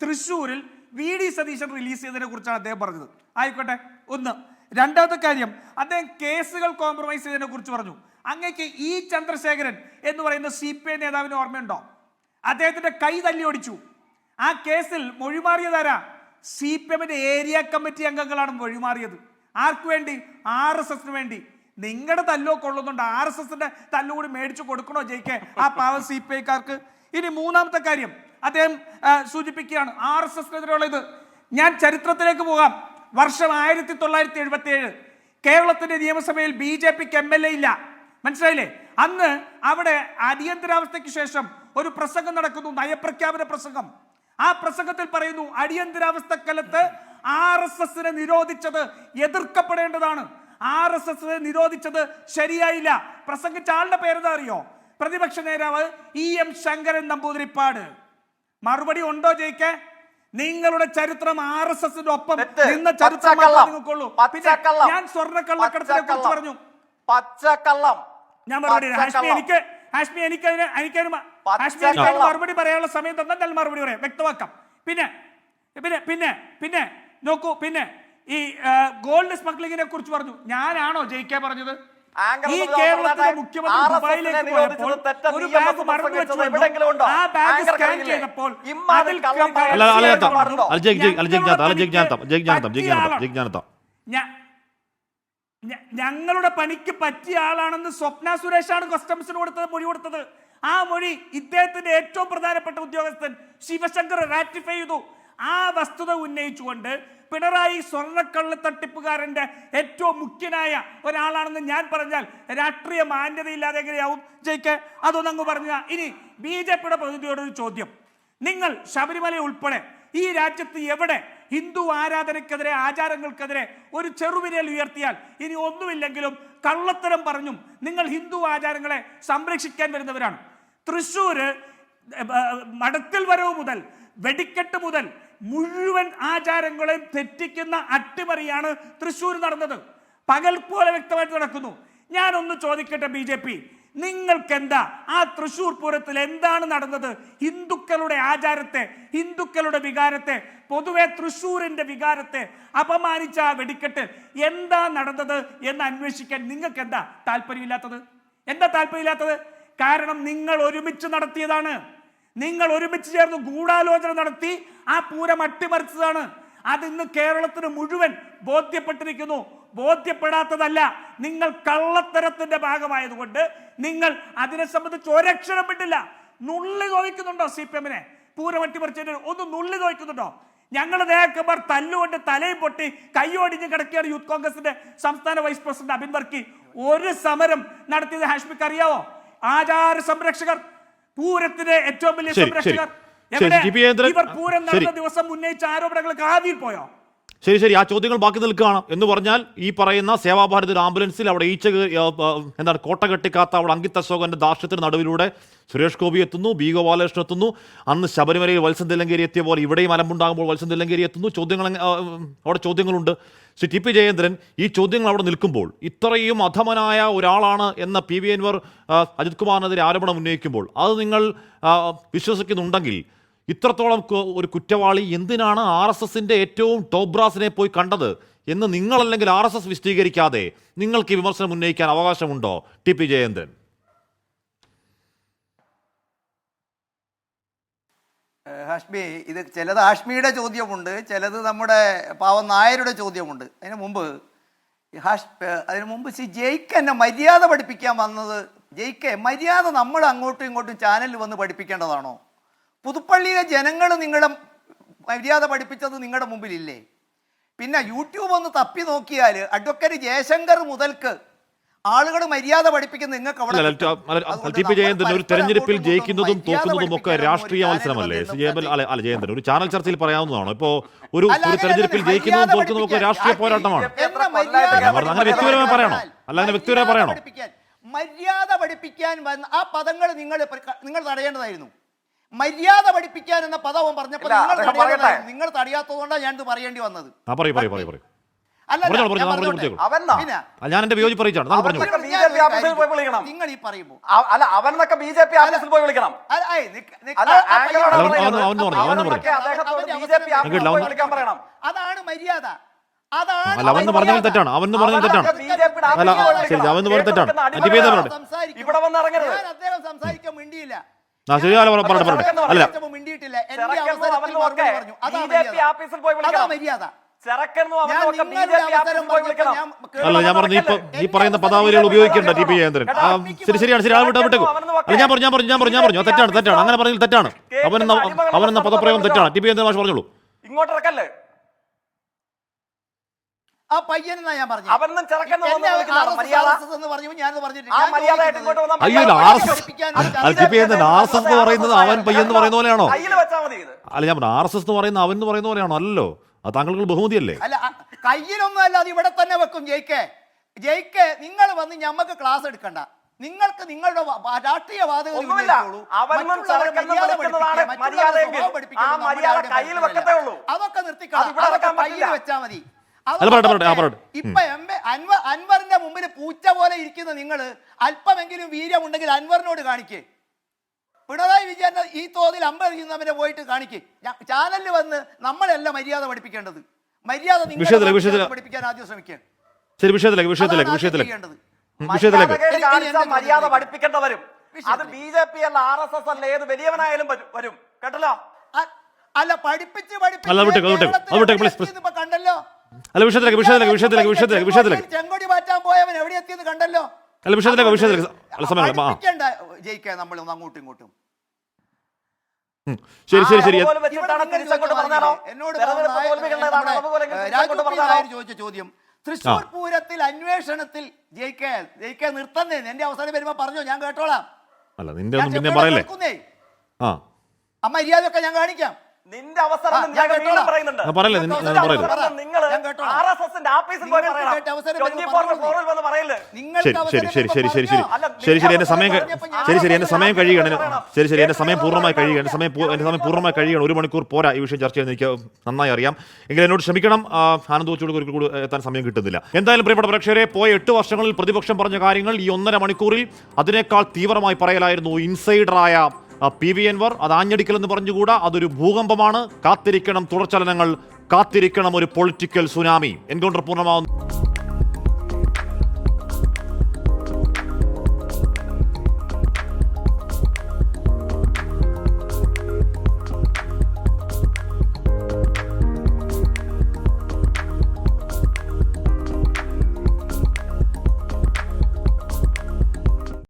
തൃശ്ശൂരിൽ VD സതീശൻ റിലീസ് ചെയ്തതിനെ കുറിച്ചാണ് അദ്ദേഹം പറഞ്ഞത്. ആയിക്കോട്ടെ, ഒന്ന്. രണ്ടാമത്തെ കാര്യം, അദ്ദേഹം കേസുകൾ കോംപ്രമൈസ് ചെയ്തതിനെ കുറിച്ച് പറഞ്ഞു. അങ്ങേക്ക് E ചന്ദ്രശേഖരൻ എന്ന് പറയുന്ന CPI നേതാവിന് ഓർമ്മയുണ്ടോ? അദ്ദേഹത്തിന്റെ കൈ തല്ലി ഓടിച്ചു. ആ കേസിൽ മൊഴിമാറിയതാരാ? CPMന്റെ ഏരിയ കമ്മിറ്റി അംഗങ്ങളാണ് മൊഴിമാറിയത്. ആർക്കു വേണ്ടി? RSSന് വേണ്ടി. നിങ്ങളുടെ തല്ലോ കൊള്ളുന്നുണ്ട്, RSSന്റെ തല്ലുകൂടി മേടിച്ചു കൊടുക്കണോ ജയിക്കെ ആ പാവം CPIക്കാർക്ക്? ഇനി മൂന്നാമത്തെ കാര്യം അദ്ദേഹം സൂചിപ്പിക്കുകയാണ് RSSനെതിരെയുള്ള ഇത്. ഞാൻ ചരിത്രത്തിലേക്ക് പോകാം. വർഷം 1977. കേരളത്തിന്റെ നിയമസഭയിൽ BJPക്ക് MLA ഇല്ല. മനസ്സിലായില്ലേ? അന്ന് അവിടെ അടിയന്തരാവസ്ഥയ്ക്ക് ശേഷം ഒരു പ്രസംഗം നടക്കുന്നു, നയപ്രഖ്യാപന പ്രസംഗം. ആ പ്രസംഗത്തിൽ പറയുന്നു, അടിയന്തരാവസ്ഥക്കാലത്ത് RSSനെ നിരോധിച്ചത് എതിർക്കപ്പെടേണ്ടതാണ്, RSSനെ നിരോധിച്ചത് ശരിയായില്ല. പ്രസംഗിച്ച ആളുടെ പേരെന്താ അറിയോ? പ്രതിപക്ഷ നേതാവ് EM ശങ്കരൻ നമ്പൂതിരിപ്പാട്. മറുപടി ഉണ്ടോ ജയിക്കെ? നിങ്ങളുടെ ചരിത്രം RSSന്റെ ഒപ്പം നിന്ന ചരിത്രം നിങ്ങൾക്കുള്ളൂ. പിന്നെ ഞാൻ സ്വർണ്ണക്കള്ളക്കടത്തിനെ കുറിച്ച് പറഞ്ഞു. പച്ചക്കള്ളം. ഞാൻ മറുപടി എനിക്ക് മറുപടി പറയാനുള്ള സമയം തന്നാൽ മറുപടി പറയാം, വ്യക്തമാക്കാം. പിന്നെ പിന്നെ പിന്നെ പിന്നെ നോക്കൂ, പിന്നെ ഈ ഗോൾഡ് സ്മഗ്ലിങ്ങിനെ കുറിച്ച് പറഞ്ഞു. ഞാനാണോ ജയിക്കാൻ പറഞ്ഞത്? ഈ കേരളത്തിലെ മുഖ്യമന്ത്രി ദുബായിലേക്ക് പോയപ്പോൾ ഒരു ബാഗ് മറന്നു വെച്ചു. ആ ബാഗ് സ്കാൻ ചെയ്തപ്പോൾ ഞങ്ങളുടെ പണിക്ക് പറ്റിയ ആളാണെന്ന് സ്വപ്ന സുരേഷാണ് കസ്റ്റംസിന് മൊഴി കൊടുത്തത്. ആ മൊഴി ഇദ്ദേഹത്തിന്റെ ഏറ്റവും പ്രധാനപ്പെട്ട ഉദ്യോഗസ്ഥൻ ശിവശങ്കർ റാറ്റിഫൈ ചെയ്തു. ആ വസ്തുത ഉന്നയിച്ചുകൊണ്ട് പിണറായി സ്വർണ്ണക്കള്ള് തട്ടിപ്പുകാരന്റെ ഏറ്റവും മുഖ്യനായ ഒരാളാണെന്ന് ഞാൻ പറഞ്ഞാൽ രാഷ്ട്രീയ മാന്യതയില്ലാതെ എങ്ങനെയാവും ജയിക്ക്? അതൊന്നങ്ങ് പറഞ്ഞ. ഇനി BJPയുടെ പ്രതിനിധിയോടൊരു ചോദ്യം. നിങ്ങൾ ശബരിമല ഉൾപ്പെടെ ഈ രാജ്യത്ത് എവിടെ ഹിന്ദു ആരാധനക്കെതിരെ, ആചാരങ്ങൾക്കെതിരെ ഒരു ചെറുവിരൽ ഉയർത്തിയാൽ ഇനി ഒന്നുമില്ലെങ്കിലും കള്ളത്തരം പറഞ്ഞും നിങ്ങൾ ഹിന്ദു ആചാരങ്ങളെ സംരക്ഷിക്കാൻ വരുന്നവരാണ്. തൃശ്ശൂര് മടത്തിൽ വരവ് മുതൽ വെടിക്കെട്ട് മുതൽ മുഴുവൻ ആചാരങ്ങളെയും തെറ്റിക്കുന്ന അട്ടിമറിയാണ് തൃശ്ശൂർ നടന്നത്. പകൽ പോലെ വ്യക്തമായിട്ട് നടക്കുന്നു. ഞാനൊന്ന് ചോദിക്കട്ടെ, BJP നിങ്ങൾക്കെന്താ ആ തൃശ്ശൂർ പൂരത്തിൽ എന്താണ് നടന്നത്? ഹിന്ദുക്കളുടെ ആചാരത്തെ, ഹിന്ദുക്കളുടെ വികാരത്തെ, പൊതുവെ തൃശ്ശൂരിന്റെ വികാരത്തെ അപമാനിച്ച ആ വെടിക്കെട്ട് എന്താ നടന്നത് എന്ന് അന്വേഷിക്കാൻ നിങ്ങൾക്ക് എന്താ താല്പര്യമില്ലാത്തത്? എന്താ താല്പര്യമില്ലാത്തത്? കാരണം നിങ്ങൾ ഒരുമിച്ച് നടത്തിയതാണ്. നിങ്ങൾ ഒരുമിച്ച് ചേർന്ന് ഗൂഢാലോചന നടത്തി ആ പൂരം അട്ടിമറിച്ചതാണ്. അത് ഇന്ന് കേരളത്തിന് മുഴുവൻ ബോധ്യപ്പെട്ടിരിക്കുന്നു. ബോധ്യപ്പെടാത്തതല്ല, നിങ്ങൾ കള്ളത്തരത്തിന്റെ ഭാഗമായതുകൊണ്ട് നിങ്ങൾ അതിനെ സംബന്ധിച്ച് ഒരക്ഷരം വിട്ടില്ല. നുള്ളി നോക്കുന്നുണ്ടോ CPMനെ? പൂരം അട്ടിമറിച്ചതിന് ഒന്ന് നുള്ളി നോക്കുന്നുണ്ടോ? ഞങ്ങൾ നേക്കന്മാർ തല്ലുകൊണ്ട് തലയും പൊട്ടി കൈയോടിഞ്ഞ് കിടക്കുകയാണ് യൂത്ത് കോൺഗ്രസിന്റെ സംസ്ഥാന വൈസ് പ്രസിഡന്റ് അബിൻ വർക്കി. ഒരു സമരം നടത്തിയത് ഹാഷ്മിക്ക് അറിയാവോ? ആചാര സംരക്ഷകർ, പൂരത്തിന്റെ ഏറ്റവും വലിയ സംരക്ഷകർ ഇവർ പൂരം നടന്ന ദിവസം ഉന്നയിച്ച ആരോപണങ്ങൾ കാവിയിൽ പോയോ? ശരി, ആ ചോദ്യങ്ങൾ ബാക്കി നിൽക്കുകയാണ്. എന്ന് പറഞ്ഞാൽ ഈ പറയുന്ന സേവാഭാരതി ഒരു ആംബുലൻസിൽ അവിടെ എന്താണ് കോട്ട കെട്ടിക്കാത്ത അവിടെ അങ്കിത് അശോകന്റെ ദാർഷ്ട്യത്തിന് നടുവിലൂടെ സുരേഷ് ഗോപി എത്തുന്നു, B ഗോപാലകൃഷ്ണൻ എത്തുന്നു. അന്ന് ശബരിമലയിൽ വത്സൻ തില്ലങ്കേരി എത്തിയ പോലെ ഇവിടെയും അലമ്പുണ്ടാകുമ്പോൾ വത്സൻ തില്ലങ്കേരി എത്തുന്നു. അവിടെ ചോദ്യങ്ങളുണ്ട്. ശ്രീ TP ജയേന്ദ്രൻ, ഈ ചോദ്യങ്ങൾ അവിടെ നിൽക്കുമ്പോൾ ഇത്രയും അധമനായ ഒരാളാണ് എന്ന PV അൻവർ അജിത് കുമാറിനെതിരെ ആരോപണം ഉന്നയിക്കുമ്പോൾ അത് നിങ്ങൾ വിശ്വസിക്കുന്നുണ്ടെങ്കിൽ ഇത്രത്തോളം ഒരു കുറ്റവാളി എന്തിനാണ് RSSന്റെ ഏറ്റവും ടോപ്പ് ബ്രാസിനെ പോയി കണ്ടത് എന്ന് നിങ്ങളല്ലെങ്കിൽ RSS വിശദീകരിക്കാതെ നിങ്ങൾക്ക് ഈ വിമർശനം ഉന്നയിക്കാൻ അവകാശമുണ്ടോ TP ജയചന്ദ്രൻ? ഹാഷ്മി, ഇത് ചിലത് ഹാഷ്മിയുടെ ചോദ്യമുണ്ട്, ചിലത് നമ്മുടെ പാവം നായരുടെ ചോദ്യമുണ്ട്. അതിന് മുമ്പ് ജയിക്ക് എന്നെ മര്യാദ പഠിപ്പിക്കാൻ വന്നത്, ജയിക്ക് മര്യാദ നമ്മൾ അങ്ങോട്ടും ഇങ്ങോട്ടും ചാനലിൽ വന്ന് പഠിപ്പിക്കേണ്ടതാണോ? പുതുപ്പള്ളിയിലെ ജനങ്ങൾ നിങ്ങളെ മര്യാദ പഠിപ്പിച്ചത് നിങ്ങളുടെ മുമ്പിലില്ലേ? പിന്നെ യൂട്യൂബ് ഒന്ന് തപ്പി നോക്കിയാൽ അഡ്വക്കേറ്റ് ജയശങ്കർ മുതൽക്ക് ആളുകൾ മര്യാദ പഠിപ്പിക്കുന്നത് നിങ്ങൾക്ക് TP ജയചന്ദ്രൻ, ഒരു തെരഞ്ഞെടുപ്പിൽ ജയിക്കുന്നതും തോക്കുന്നതും ഒക്കെ രാഷ്ട്രീയ മത്സരമല്ലേ? ജയചന്ദ്രൻ, ഒരു ചാനൽ ചർച്ചയിൽ പറയാവുന്നതാണോ? ഇപ്പോ ഒരു തെരഞ്ഞെടുപ്പിൽ ജയിക്കുന്നതും തോക്കുന്നതും ഒക്കെ രാഷ്ട്രീയ പോരാട്ടമാണ്. അങ്ങനെ വ്യക്തിപരമായി പറയണോ? അല്ലാതെ വ്യക്തിപരമായി പറയണോ? മര്യാദ പഠിപ്പിക്കാൻ വന്ന ആ പദങ്ങൾ നിങ്ങൾ തടയേണ്ടതായിരുന്നു. മര്യാദ പഠിപ്പിക്കാൻ എന്ന പദവും പറഞ്ഞപ്പോൾ നിങ്ങൾ തടയാത്തതുകൊണ്ടാണ് ഞാൻ ഇത് പറയേണ്ടി വന്നത്. ഞാൻ എന്റെ വിയോജിപ്പ് അറിയിച്ചാണ്. നിങ്ങൾ ഈ പറയുമ്പോൾ അവനൊക്കെ BJP ഓഫീസിൽ പോയി വിളിക്കണം. അതാണ് മര്യാദ. അല്ല, അവന്ന് പറഞ്ഞാൽ തെറ്റാണ്. അവന്ന് പറഞ്ഞാൽ തെറ്റാണ്. അല്ല ശരി, അവന്ന് പറഞ്ഞാൽ തെറ്റാണ്. ഇവിടെ വന്ന് ഇറങ്ങരുത്. അദ്ദേഹം സംസാരിക്കാൻ വേണ്ടിയില്ല. ശരി, പറയട്ടെ. അല്ല, മിണ്ടിയിട്ടില്ല. അല്ല, ഞാൻ പറഞ്ഞു ഈ പറയുന്ന പദാവലികൾ ഉപയോഗിക്കേണ്ട TP ജയചന്ദ്രൻ. ശരിയാണ്. ശരി, അത് വിട്ടേക്കും. അല്ല, ഞാൻ പറഞ്ഞു തെറ്റാണ്. അങ്ങനെ പറഞ്ഞാൽ തെറ്റാണ്. അവനെന്ന പദപ്രയോഗം തെറ്റാണ്. TP ജയചന്ദ്രൻ മാഷ് പറഞ്ഞോളൂ. ഇങ്ങോട്ടിറക്കല്ലേ ആ പയ്യനെന്നാ ഞാൻ പറഞ്ഞു. RSS എന്ന് പറയുന്നത് അവൻ പയ്യെന്ന് പറയുന്ന പോലെയാണോ? അല്ല, ഞാൻ RSS എന്ന് പറയുന്ന അവൻ എന്ന് പറയുന്ന പോലെയാണോ? അല്ലല്ലോ, അത് താങ്കൾക്ക് ബഹുമതിയല്ലേ? അല്ല, കയ്യിലൊന്നും അല്ല, അത് ഇവിടെ തന്നെ വെക്കും. ജയിക്കെ നിങ്ങൾ വന്ന് ഞമ്മക്ക് ക്ലാസ് എടുക്കണ്ട. നിങ്ങൾക്ക് നിങ്ങളുടെ രാഷ്ട്രീയ വാദങ്ങൾ അതൊക്കെ നിർത്തിക്കണം. കയ്യിൽ വെച്ചാൽ മതി. ഇപ്പൊ അൻവറിന്റെ മുമ്പിൽ പൂച്ച പോലെ ഇരിക്കുന്ന നിങ്ങൾ അല്പമെങ്കിലും വീര്യമുണ്ടെങ്കിൽ അൻവറിനോട് കാണിക്കേ. പിണറായി വിജയൻ ഈ തോതിൽ അമ്പരിക്കുന്നവരെ പോയിട്ട് കാണിക്കേ. ചാനലിൽ വന്ന് നമ്മളല്ല മര്യാദ പഠിപ്പിക്കേണ്ടത്. മര്യാദ പഠിപ്പിക്കാൻ ആദ്യം ശ്രമിക്കുക. മര്യാദ പഠിപ്പിക്കേണ്ടവരും അത് BJP അല്ല, RSS അല്ല, ഏത് വലിയവനായാലും വരും. കേട്ടല്ലോ? അല്ല, പഠിപ്പിച്ച് കണ്ടല്ലോ. ചെങ്കൊടി മാറ്റാൻ പോയവൻ എവിടെ എത്തിയെന്ന് കണ്ടല്ലോ. ജയിക്കാൻ നമ്മളൊന്ന് അങ്ങോട്ടും ഇങ്ങോട്ടും. ശരി. എന്നോട് ചോദിച്ച ചോദ്യം, തൃശ്ശൂർ പൂരത്തിൽ അന്വേഷണത്തിൽ ജയിക്കാൻ നിർത്തുന്നേ എന്റെ അവസരം വരുമ്പോ പറഞ്ഞോ, ഞാൻ കേട്ടോളാം. ആ മര്യാദയൊക്കെ ഞാൻ കാണിക്കാം. നിന്റെ അവസരം എന്റെ സമയം കഴിയുകയാണ്. എന്റെ സമയം പൂർണ്ണമായി കഴിയുകയാണ്. 1 മണിക്കൂർ പോരാ ഈ വിഷയം ചർച്ച ചെയ്യാൻ എനിക്ക് നന്നായി അറിയാം. എങ്കിലും എന്നോട് ക്ഷമിക്കണം, ആനന്ദ് കൊച്ചുകൂടി ഒരിക്കൽ കൂടി എത്താൻ സമയം കിട്ടുന്നില്ല. എന്തായാലും പ്രിയപ്പെട്ട പ്രേക്ഷകരെ, പോയ 8 വർഷങ്ങളിൽ പ്രതിപക്ഷം പറഞ്ഞ കാര്യങ്ങൾ ഈ 1.5 മണിക്കൂറിൽ അതിനേക്കാൾ തീവ്രമായി പറയലായിരുന്നു ഇൻസൈഡറായ PV അൻവർ. അത് ആഞ്ഞടിക്കലെന്ന് പറഞ്ഞുകൂടാ, അതൊരു ഭൂകമ്പമാണ്. കാത്തിരിക്കണം തുടർചലനങ്ങൾ, കാത്തിരിക്കണം ഒരു പൊളിറ്റിക്കൽ സുനാമി. എൻകൗണ്ടർ പൂർണ്ണമാവുന്നു.